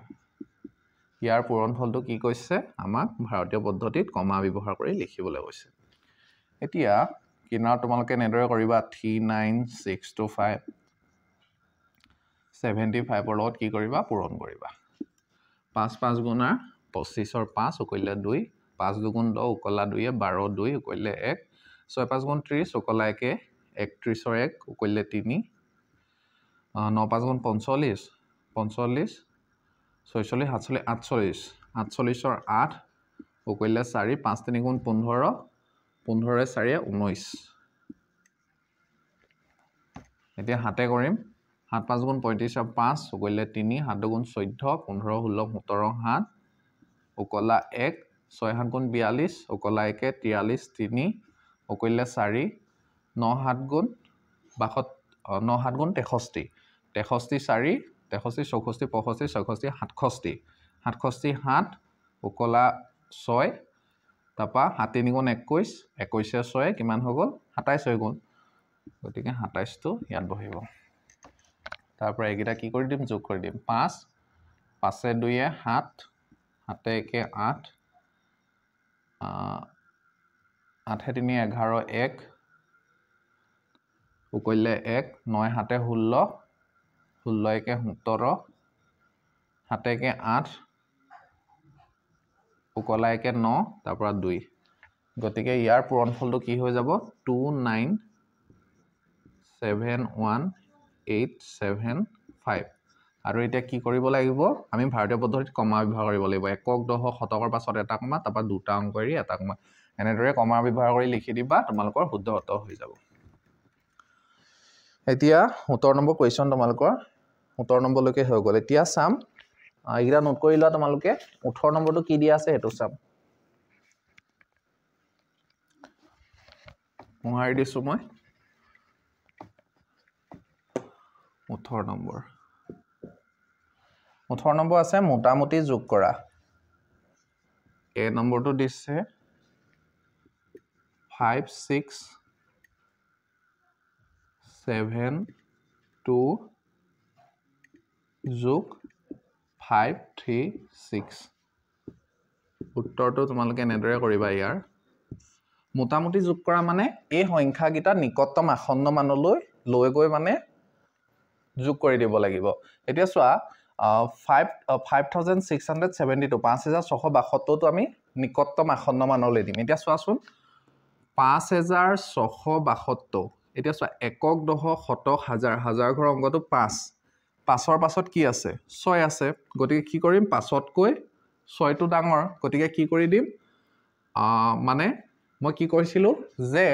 ইয়াৰ পূৰণ ফলটো কি কৈছে আমাক ভাৰতীয় পদ্ধতিত কমা ব্যৱহাৰ কৰি লিখিবলৈ কৈছে এতিয়া কিনাৰত তোমালোকে এনেদৰে কৰিবা 39625 75 ৰ লগত কি কৰিবা পূৰণ কৰিবা 5 5 গুণা 25 ৰ 5 উকলিলে 2 5 2 গুণ 10 উকলা 2 12 2 উকলিলে 1 6 5 গুণ 30 উকলা 1 31 ৰ 1 উকলিলে 3 9 5 গুণ 45 45 46 47 48 48ৰ 8 উকলিলে 4 5 3 গুণ 15 15 4 19 এতিয়া হাতে কৰিম 7 5 গুণ 35 5 উকলিলে 3 7 গুণ 14 15 16 17 7 উকলা 1 6 7 গুণ 42 উকলা 1 43 3 উকলিলে 4 9 7 গুণ 9 7 গুণ 63 63 4 63 64 65 66 67 67 7 উকলা 6 তাপা 7 3 গুণ 21 21 6 কিমান হৈ গ'ল 27 হৈ গ'ল গতিকে 27 টো ইয়াত বহিব তাৰ পৰা এইকেইটা কি কৰি দিম যোগ কৰি দিম 5 5 2 7 7 1 8 8 3 11 1 উকলিলে 1 9 7 16 16 1 17 7 1 8 উকলা 1 9 তাৰ পৰা 2 গতিকে ইয়াৰ পূৰণফলটো কি হৈ যাব 2 9 7 1 8 7 5 আৰু এতিয়া কি কৰিব লাগিব আমি ভাৰতীয় পদ্ধতিত কমা ব্যৱহাৰ কৰিব লাগিব একক দশক শতকৰ পাছত এটা কমা তাৰপৰা দুটা অংক এৰি এটা কমা এনেদৰে কমা ব্যৱহাৰ কৰি লিখি দিবা তোমালোকৰ শুদ্ধ উত্তৰ হৈ যাব এতিয়া 17 নম্বৰ কোৱেশ্চন তোমালোকৰ 17 নম্বৰলৈকে হৈ গ'ল এতিয়া চাম এইটা নোট কৰি লোৱা তোমালোকে 18 নম্বৰটো কি দিয়া আছে হেতু চাম মোহাৰি দিছো মই 18 নম্বৰ আছে মোটামুটি যোগ কৰা এ নম্বৰটো দিছে 5 6 7 2 যোগ 5 3 6 উত্তৰটো তোমালোকে এনেদৰে কৰিবা ইয়াৰ মোটামুটি যোগ কৰা মানে এই সংখ্যাকেইটা নিকটতম আসন্ন মানলৈ লৈ গৈ মানে যোগ কৰি দিব লাগিব এতিয়া চোৱা 5672 5672 টো আমি নিকটতম আসন্ন মানলৈ দিম এতিয়া চোৱাচোন 5672 এতিয়া চোৱা একক দশক শতক হাজাৰ হাজাৰ ঘৰ অংকটো 5 5ৰ পাছত কি আছে 6 আছে গতিকে কি কৰিম 5তকৈ 6টো ডাঙৰ গতিকে কি কৰি দিম মানে মই কি কৈছিলো যে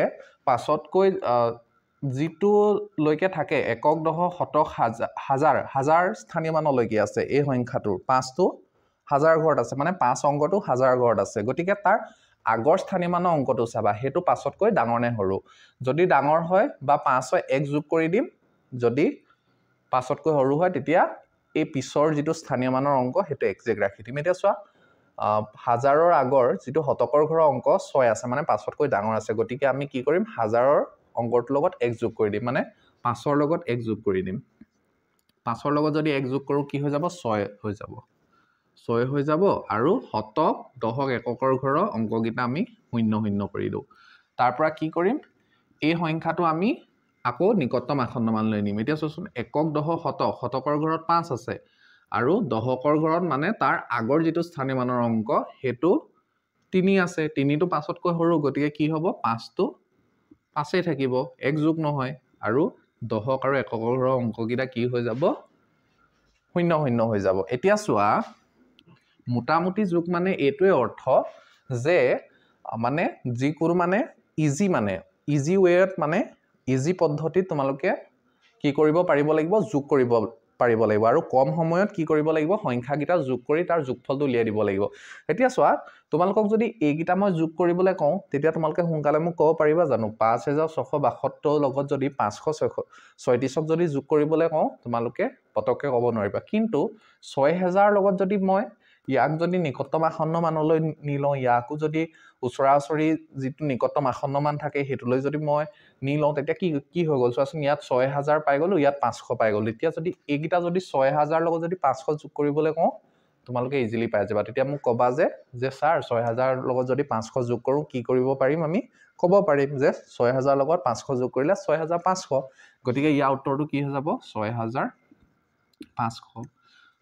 5তকৈ যিটো লৈকে থাকে একক দশক শতক হাজাৰ হাজাৰ স্থানীয় মানলৈকে আছে এই সংখ্যাটোৰ 5টো হাজাৰ ঘৰত আছে মানে 5 অংকটো হাজাৰ ঘৰত আছে গতিকে তাৰ আগৰ স্থানীয় মানৰ অংকটো চাবা হেতু 5তকৈ ডাঙৰ নে সৰু যদি ডাঙৰ হয় বা 5 হয় 1 যোগ কৰি দিম যদি 5তকৈ সৰু হয় তেতিয়া এই পিছৰ যিটো স্থানীয় মানৰ অংক হেতু একজেক্ট ৰাখি দিম এতিয়া চোৱা হাজাৰৰ আগৰ যিটো শতকৰ ঘৰৰ অংক 6 আছে মানে 5তকৈ ডাঙৰ আছে গতিকে আমি কি কৰিম হাজাৰৰ অংকটোৰ লগত 1 যোগ কৰি দিম মানে 5ৰ লগত 1 যোগ কৰি দিম 5ৰ লগত যদি 1 যোগ কৰো কি হৈ যাব 6 হৈ যাব 6 হৈ যাব আৰু শতক দশক এককৰ ঘৰৰ অংককেইটা আমি 0 0 কৰি দিও তাৰ পৰা কি কৰিম এই সংখ্যাটো আমি আকৌ নিকটতম আসন্ন মানলৈ নিম এতিয়া চোৱাচোন একক দশক শতক শতকৰ ঘৰত 5 আছে আৰু দশকৰ ঘৰত মানে তাৰ আগৰ যিটো স্থানীয় মানৰ অংক হেতু 3 আছে 3টো 5তকৈ সৰু গতিকে কি হ'ব 5টো 5এ থাকিব 1 যোগ নহয় আৰু দশক আৰু এককৰ ঘৰৰ অংককেইটা কি হৈ যাব 0 0 হৈ যাব এতিয়া চোৱা মোটামুটি যোগ মানে এইটোৱে অৰ্থ যে মানে যিকোনো মানে ইজি ৱেত মানে ইজি পদ্ধতিত তোমালোকে কি কৰিব পাৰিব লাগিব যোগ কৰিব পাৰিব লাগিব আৰু কম সময়ত কি কৰিব লাগিব সংখ্যাকেইটা যোগ কৰি তাৰ যোগফলটো উলিয়াই দিব লাগিব এতিয়া চোৱা তোমালোকক যদি এইকেইটা মই যোগ কৰিবলৈ কওঁ তেতিয়া তোমালোকে সোনকালে মোক ক'ব পাৰিবা জানো 5672 লগত যদি 536ক যদি যোগ কৰিবলৈ কওঁ তোমালোকে পতককে ক'ব নোৱাৰিবা কিন্তু 6000 লগত যদি মই ইয়াক যদি নিকটতম আসন্ন মানলৈ নিলওঁ ইয়াকো যদি ওচৰাওচৰি যিটো নিকটতম আসন্ন মান থাকে হেতুলৈ যদি মই নিলওঁ তেতিয়া কি হৈ গ'ল চোৱাচোন ইয়াত 6000 পাই গ'লো ইয়াত 500 পাই গ'লো এতিয়া যদি এইকেইটা যদি 6000 লগত যদি 500 যোগ কৰিবলৈ কওঁ তোমালোকে ইজিলি পাই যাবা তেতিয়া মোক ক'বা যে স্যাৰ 6000 লগত যদি 500 যোগ কৰো কি কৰিব পাৰিম আমি ক'ব পাৰিম যে 6000 লগত 500 যোগ কৰিলে 6500 গতিকে ইয়াৰ উত্তৰটো কি হৈ যাব 6500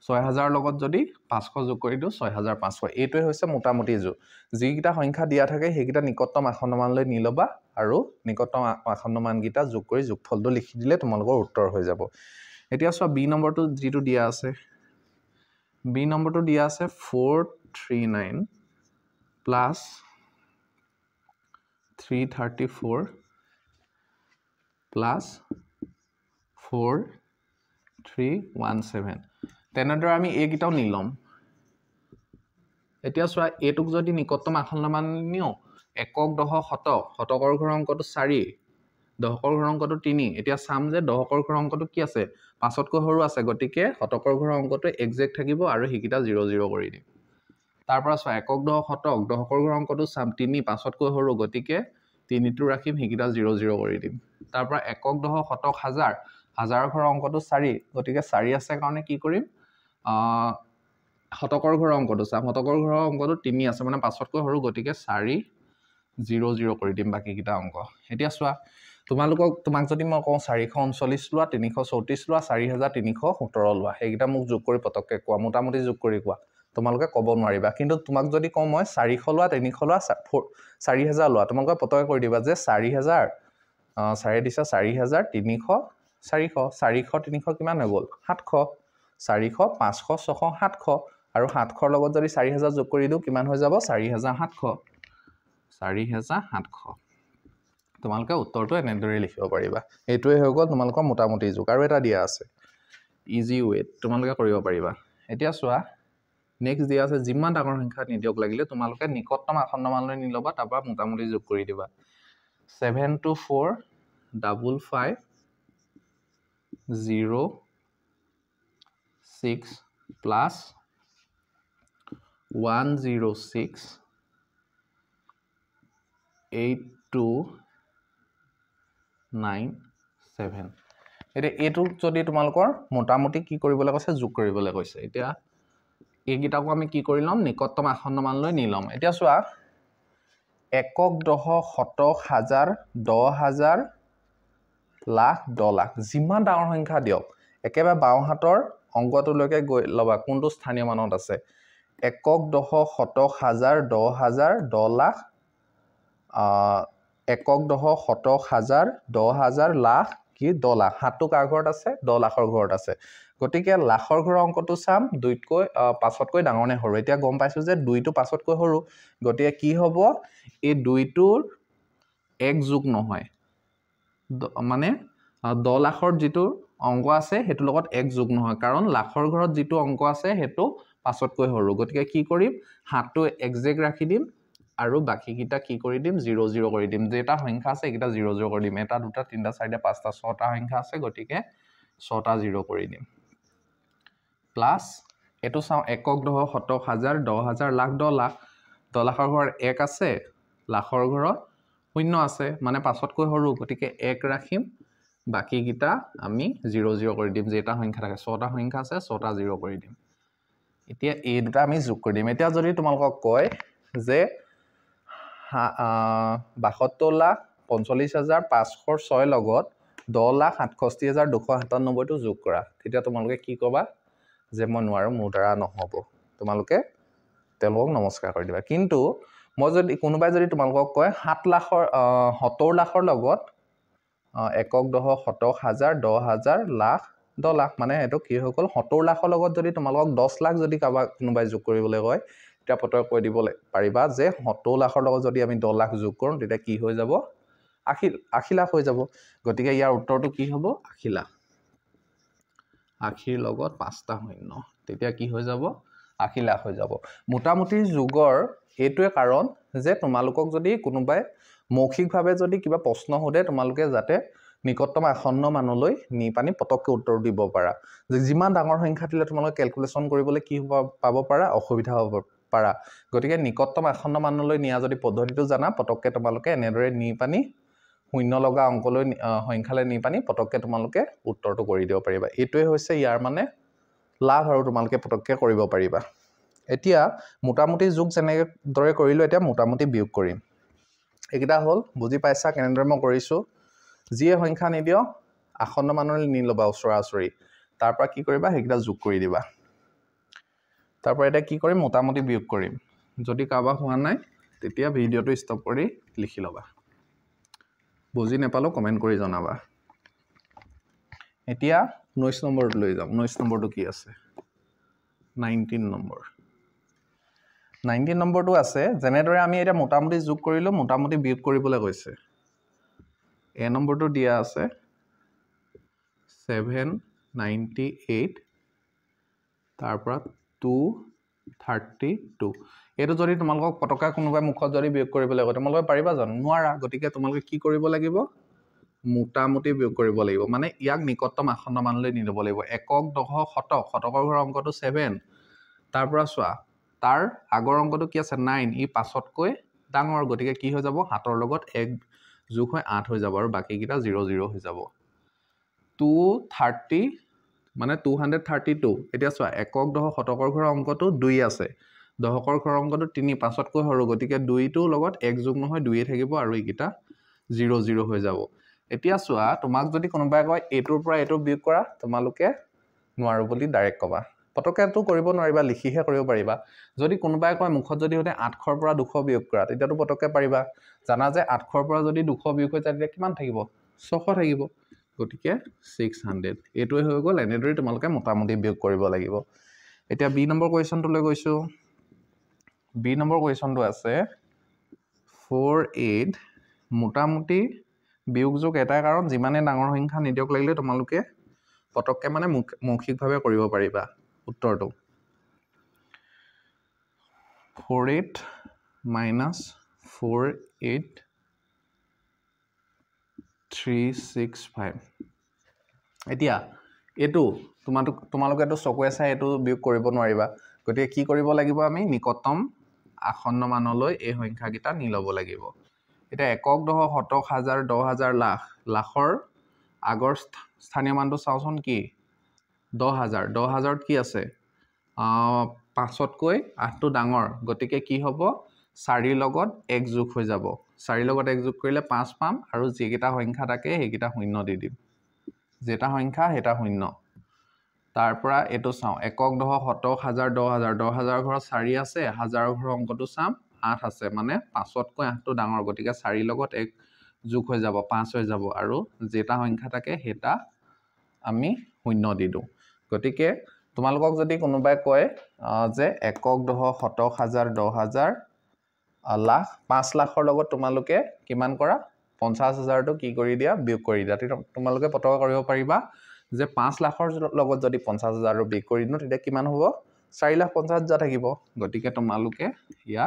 6000 লগত যদি 500 যোগ কৰি দিও 6500 এইটোৱে হৈছে মোটামুটি যোগ যিকেইটা সংখ্যা দিয়া থাকে সেইকেইটা নিকটতম আসন্ন মানলৈ নি লবা আৰু নিকটতম আসন্ন মানকেইটা যোগ কৰি যোগফলটো লিখি দিলে তোমালোকৰ উত্তৰ হৈ যাব এতিয়া চোৱা বি নম্বৰটো যিটো দিয়া আছে বি নম্বৰটো দিয়া আছে 439 প্লাছ 334 প্লাছ 4317 তেনেদৰে আমি এইকেইটাও নি ল'ম এতিয়া চোৱা এইটোক যদি নিকটতম আসন্ন মান নিও একক দশক শতক শতকৰ ঘৰৰ অংকটো 4 দশকৰ ঘৰৰ অংকটো 3 এতিয়া চাম যে দশকৰ ঘৰৰ অংকটো কি আছে 5তকৈ সৰু আছে গতিকে শতকৰ ঘৰৰ অংকটো এক্সাক্ট থাকিব আৰু হিকিটা 0 0 কৰি দিম তাৰ পৰা চোৱা একক দশক শতক দশকৰ ঘৰৰ অংকটো চাম 3 5তকৈ সৰু গতিকে 3টো ৰাখিম হিকিটা 0 0 কৰি দিম তাৰ পৰা একক দশক শতক হাজাৰ হাজাৰৰ ঘৰৰ অংকটো 4 গতিকে 4 আছে কাৰণে কি কৰিম শতকৰ ঘৰৰ অংকটো চাম শতকৰ ঘৰৰ অংকটো 3 আছে মানে 5তকৈ সৰু গতিকে 4 0 0 কৰি দিম বাকিকিটা অংক এতিয়া চোৱা তোমাক যদি মই কওঁ 439 লোৱা 334 লোৱা 4317 লোৱা সেইকেইটা মোক যোগ কৰি পতককে কোৱা মোটামুটি যোগ কৰি কোৱা তোমালোকে ক'ব নোৱাৰিবা কিন্তু তোমাক যদি কওঁ মই 400 লোৱা 300 লোৱা 4000 লোৱা তোমালোকে পতককে কৰি দিবা যে 4000 4 দিছা 4000 300 400 400 300 কিমান হৈ গ'ল 700 400 500 600 700 আৰু 700 লগত যদি 4000 যোগ কৰি দিও কিমান হৈ যাব 4700 4700 তোমালোকে উত্তৰটো এনেদৰে লিখিব পাৰিবা এইটোৱে হৈ গ'ল তোমালোকৰ মোটামুটি যোগ আৰু এটা দিয়া আছে ইজি ৱেট তোমালোকে কৰিব পাৰিবা এতিয়া চোৱা নেক্সট দিয়া আছে যিমান ডাঙৰ সংখ্যা নিদিয়ক লাগিলে তোমালোকে নিকটতম আসন্ন মানলৈ নি ল'বা তাৰ পৰা মোটামুটি যোগ কৰি দিবা 724 55 0 6 plus 106 8297 এতিয়া এইটো যদি তোমালোকৰ মোটামুটি কি কৰিবলৈ কৈছে যোগ কৰিবলৈ কৈছে এতিয়া এইকেইটাকো আমি কি কৰি ল'ম নিকটতম আসন্ন মানলৈ নি ল'ম এতিয়া চোৱা একক দশক শতক হাজাৰ 10000 লাখ 10 লাখ যিমান ডাঙৰ সংখ্যা দিয়ক একেবাৰে বাওঁ হাতৰ অংকটোলৈকে গৈ লবা কোনটো স্থানীয় মানত আছে একক দশক শতক হাজাৰ 10000 10 লাখ একক দশক শতক হাজাৰ 10000 লাখ কি 10 লাখ হাতটো কাৰ ঘৰত আছে 10 লাখৰ ঘৰত আছে গতিকে লাখৰ ঘৰৰ অংকটো চাম 2তকৈ 5তকৈ ডাঙৰ নে সৰু এতিয়া গম পাইছো যে 2টো 5তকৈ সৰু গতিকে কি হ'ব এই 2টোৰ এক যোগ নহয় মানে 10 লাখৰ যিটো অংক আছে হেতু লগত এক যোগ নহয় কাৰণ লাখৰ ঘৰত যিটো অংক আছে হেতু 5তকৈ সৰু গতিকে কি কৰিম হাতটো এক্সাক্ট ৰাখি দিম আৰু বাকিকিটা কি কৰি দিম 0 0 কৰি দিম যেটা সংখ্যা আছে এটা 0 0 কৰি দিম এটা দুটা তিনটা চাৰিটা পাঁচটা ছটা সংখ্যা আছে গতিকে 6টা 0 কৰি দিম প্লাস এটো চাও একক দশক শতক হাজাৰ 10000 লাখ 10 লাখ 10 লাখৰ ঘৰত 1 আছে লাখৰ ঘৰত 0 আছে মানে 5তকৈ সৰু গতিকে 1 ৰাখিম বাকিকিটা আমি 0 0 কৰি দিম যেটা সংখ্যা থাকে 6টা সংখ্যা আছে 6টা 0 কৰি দিম এতিয়া এই দুটা আমি যোগ কৰি দিম এতিয়া যদি তোমালোকক কয় যে 72 লাখ 45506 লগত 10 লাখ 68297 টো যোগ কৰা তেতিয়া তোমালোকে কি ক'বা যে মই নোৱাৰো মোৰ দ্বাৰা নহব তোমালোকে তেওঁলোকক নমস্কাৰ কৰি দিবা কিন্তু মই যদি কোনোবাই যদি তোমালোকক কয় 7 লাখৰ 70 লাখৰ লগত একক দশক শতক হাজাৰ 10000 লাখ 10 লাখ মানে এটো কি হৈ গ'ল 70 লাখৰ লগত যদি তোমালোকক 10 লাখ যদি কোনোবাই যোগ কৰিবলৈ কয় তেতিয়া পতক কৈ দিব পাৰিবা যে 70 লাখৰ লগত যদি আমি 10 লাখ যোগ কৰোঁ তেতিয়া কি হৈ যাব 80 লাখ হৈ যাব গতিকে ইয়াৰ উত্তৰটো কি হ'ব 80 লাখ 80 লগত 5টা শূন্য তেতিয়া কি হৈ যাব 80 লাখ হৈ যাব মোটামুটি যোগৰ এইটোৱে কাৰণ যে তোমালোকক যদি কোনোবাই মৌখিকভাৱে যদি কিবা প্ৰশ্ন হোদে তোমালোকে যাতে নিকটতম আসন্ন মানলৈ নি পানি পতককে উত্তৰ দিব পাৰা যে যিমান ডাঙৰ সংখ্যা দিলে তোমালোকে ক্যালকুলেশন কৰিবলৈ কি পাব পাৰা অসুবিধা হ'ব পাৰা গতিকে নিকটতম আসন্ন মানলৈ নিয়া যদি পদ্ধতিটো জানা পতককে তোমালোকে এনেদৰে নি পানি শূন্য লগা অংকলৈ সংখ্যালৈ নি পানি পতককে তোমালোকে উত্তৰটো কৰি দিব পাৰিবা এইটোৱে হৈছে ইয়াৰ মানে লাভ আৰু তোমালোকে পতককে কৰিব পাৰিবা এতিয়া মোটামুটি যোগ যেনেদৰে কৰিলো এতিয়া মোটামুটি বিয়োগ কৰিম এইকেইটা হল বুজি পাইছা কেনেদৰে মই কৰিছো যিয়ে সংখ্যা নিদিও আসন্ন মানলৈ নি লবা ওচৰা-ওচৰি তাৰ পৰা কি কৰিবা সেইকেইটা যোগ কৰি দিবা তাৰ পৰা এটা কি কৰিম মোটামুটি বিয়োগ কৰিম যদি কাবা হোৱা নাই তেতিয়া ভিডিওটো ষ্টপ কৰি লিখি লবা বুজি নেপালো কমেন্ট কৰি জনাবা এতিয়া 19 নম্বৰটো লৈ যাম 19 নম্বৰটো কি আছে 19 নম্বৰ 19 নম্বৰটো আছে যেনেদৰে আমি এটা মোটামুটি যোগ কৰিলো মোটামুটি বিয়োগ কৰিবলৈ কৈছে এ নম্বৰটো দিয়া আছে 798 তাৰ পৰা 232 এটো যদি তোমালোকক পটকা কোনোবাই মুখত যদি বিয়োগ কৰিবলৈ কয় তোমালোকে পাৰিবা জানো নোৱাৰা গতিকে তোমালোকে কি কৰিব লাগিব মোটামুটি বিয়োগ কৰিব লাগিব মানে ইয়াক নিকটতম আসন্ন মানলৈ নি ল'ব লাগিব একক দশক শতক শতকৰ ঘৰৰ অংকটো 7 তাৰ পৰা চোৱা তাৰ আগৰ অংকটো কি আছে 9 ই 5তকৈ ডাঙৰ গতিকে কি হৈ যাব 7ৰ লগত 1 যোগ হৈ 8 হৈ যাব আৰু বাকি কিটা 0 0 হৈ যাব 230 মানে 232 এতিয়া চোৱা একক দশক শতকৰ ঘৰৰ অংকটো 2 আছে দশকৰ ঘৰৰ অংকটো 3 5তকৈ সৰু গতিকে 2 টো লগত 1 যোগ নহয় 2 থাকিব আৰু এইকিটা 0 0 হৈ যাব এতিয়া চোৱা তোমাক যদি কোনোবাই কয় এটোৰ পৰা এটো বিয়োগ কৰা তোমালোকে নোৱাৰো বুলি ডাইৰেক্ট কবা পটকেটো কৰিব নোৱাৰিবা লিখিহে কৰিব পাৰিবা যদি কোনোবাই কয় মুখত যদি হতে 800 পৰা 200 বিয়োগ কৰা তেতিয়াতো পটকে পাৰিবা জানা যে 800 পৰা যদি 200 বিয়োগ হৈ যায় তেতিয়া কিমান থাকিব 600 থাকিব গতিকে 600 এটোই হৈ গল এনেদৰে তোমালোকে মোটামুটি বিয়োগ কৰিব লাগিব এতিয়া বি নম্বৰ কোৱেশ্চনটো লৈ গৈছো বি নম্বৰ কোৱেশ্চনটো আছে 48 মোটামুটি বিয়োগ যোগ এটাই কাৰণ যিমানে ডাঙৰ সংখ্যা নিদিয়ক লাগিলে তোমালোকে পটককে মানে মৌখিকভাৱে কৰিব পাৰিবা উত্তৰটো 48 minus 48365 এতিয়া এটো তোমালোকে তো চকুৱে চাই এটো বিয়োগ কৰিব নোৱাৰিবা গতিকে কি কৰিব লাগিব আমি নিকটতম আসন্ন মানলৈ এই সংখ্যা কিটা নি ল'ব লাগিব এটা একক দশক শতক হাজাৰ 10000 লাখ লাখৰ আগৰ স্থানীয় মানটো চাওচোন কি 10000 10000ত কি আছে 5তকৈ 8টো ডাঙৰ গতিকে কি হ'ব 4 লগত 1 যোগ হৈ যাব 4 লগত 1 যোগ কৰিলে 5 পাম আৰু যেকিটা সংখ্যা থাকে হেকিটা শূন্য দি দিম যেটা সংখ্যা হেটা শূন্য তাৰ পৰা এটো চাও একক দশক শতক হাজাৰ 10000 10000 ঘৰত 4 আছে হাজাৰৰ ঘৰৰ অংকটো চাম 8 আছে মানে 5তকৈ 8টো ডাঙৰ গতিকে 4 লগত 1 যোগ হৈ যাব 5 হৈ যাব আৰু যেটা সংখ্যা থাকে হেটা আমি শূন্য দি দিও গতিকে তোমালোকক যদি কোনোবাই কয় যে একক দশক শতক হাজাৰ 10000 লাখ 5 লাখৰ লগত তোমালোকে কিমান কৰা 50000 টো কি কৰি দিয়া বিয়োগ কৰি দিয়া তোমালোকে পটকা কৰিব পাৰিবা যে 5 লাখৰ লগত যদি 50000 ৰ বিয়োগ কৰি দিও তেতিয়া কিমান হ'ব 4,50,000 থাকিব গতিকে তোমালোকে ইয়া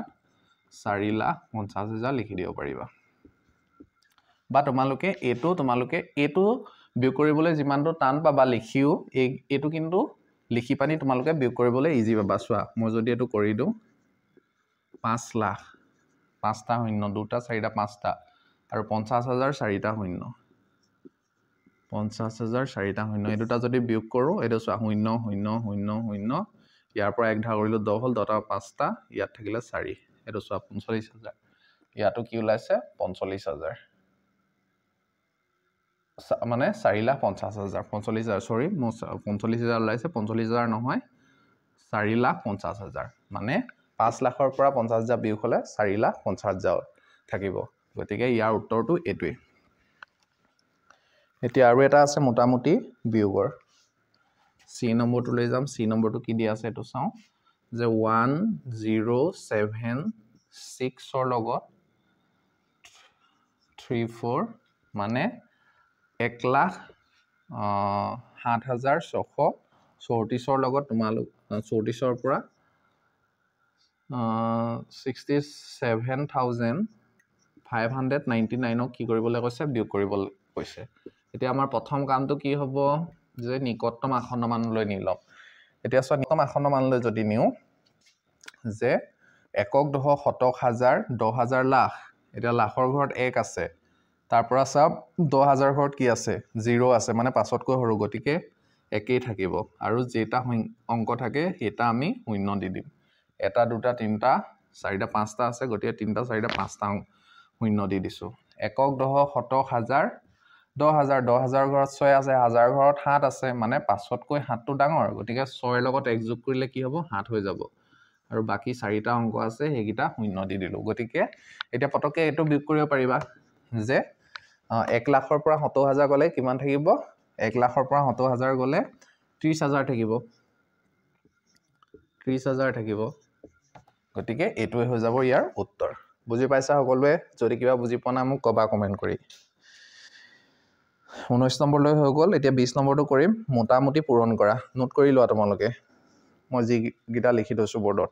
4,50,000 লিখি দিব পাৰিবা বা তোমালোকে এটো বিয়োগ কৰিবলৈ যিমানটো টান পাবা লিখিও এটো কিন্তু লিখি পানি তোমালোকে বিয়োগ কৰিবলৈ ইজি পাবা চোৱা মই যদি এটো কৰি দিও 5 লাখ 5টা শূন্য 2টা 4টা 5টা আৰু 50,000 4টা শূন্য 50,000 4টা শূন্য এই দুটা যদি বিয়োগ কৰো এটো চোৱা 0 0 0 0 ইয়াৰ পৰা এক ভাগ কৰিলো 10 হল 10টা 5টা ইয়াত থাকিলে 4 এটো চোৱা 45,000 ইয়াতো কি ওলাইছে 45,000 মানে 4,50,000 45,000 সৰি 45,000 ওলাইছে 45,000 নহয় 4,50,000 মানে 5 লাখৰ পৰা 50,000 বিয়োগ হলে 4,50,000 থাকিব গতিকে ইয়াৰ উত্তৰটো এটোই এতিয়া আৰু এটা আছে মোটামুটি বিয়োগৰ সি নম্বৰটো লৈ যাম সি নম্বৰটো কি দিয়া আছে এটো চাও যে 1076 ৰ লগত 34 মানে 1,07,634 ৰ লগত তোমালোক 34 ৰ পৰা 67,599 ক কি কৰিবলৈ কৈছে বিয়োগ কৰিবলৈ কৈছে এতিয়া আমাৰ প্ৰথম কামটো কি হ'ব যে নিকটতম আসন্ন মানলৈ নি লম এতিয়া চোৱা নিকটতম আসন্ন মানলৈ যদি নিও যে একক দশক শতক হাজাৰ 10000 লাখ এতিয়া লাখৰ ঘৰত 1 আছে তাৰ পৰা সব 10000 ঘৰত কি আছে 0 আছে মানে 5তকৈ সৰু গতিকে একেই থাকিব আৰু যেটা অংক থাকে হেটা আমি শূন্য দি দিম এটা দুটা তিনটা 4টা 5টা আছে গতিকে 3টা 4টা 5টা শূন্য দি দিছো একক দশক শতক হাজাৰ 10000 ঘৰত 6 আছে হাজাৰ ঘৰত 7 আছে মানে 5তকৈ 7টো ডাঙৰ গতিকে 6 লগত 1 যোগ কৰিলে কি হ'ব 7 হৈ যাব আৰু বাকি 4টা অংক আছে হেগিটা শূন্য দি দিলো গতিকে এতিয়া পটকে এটো বিয়োগ কৰিব পাৰিবা যে 1 লাখৰ পৰা 70,000 গলে কিমান থাকিব 1 লাখৰ পৰা 70,000 গলে 30,000 থাকিব 30,000 থাকিব গতিকে এইটোৱে হৈ যাব ইয়াৰ উত্তৰ বুজি পাইছা সকলোৱে যদি কিবা বুজি পোৱা নাই মোক কবা কমেন্ট কৰি 19 নম্বৰলৈ হৈ গ'ল এতিয়া 20 নম্বৰটো কৰিম মোটামুটি পূৰণ কৰা নোট কৰি লোৱা তোমালোকে মই যি গিটা লিখি থৈছো বৰ্ডত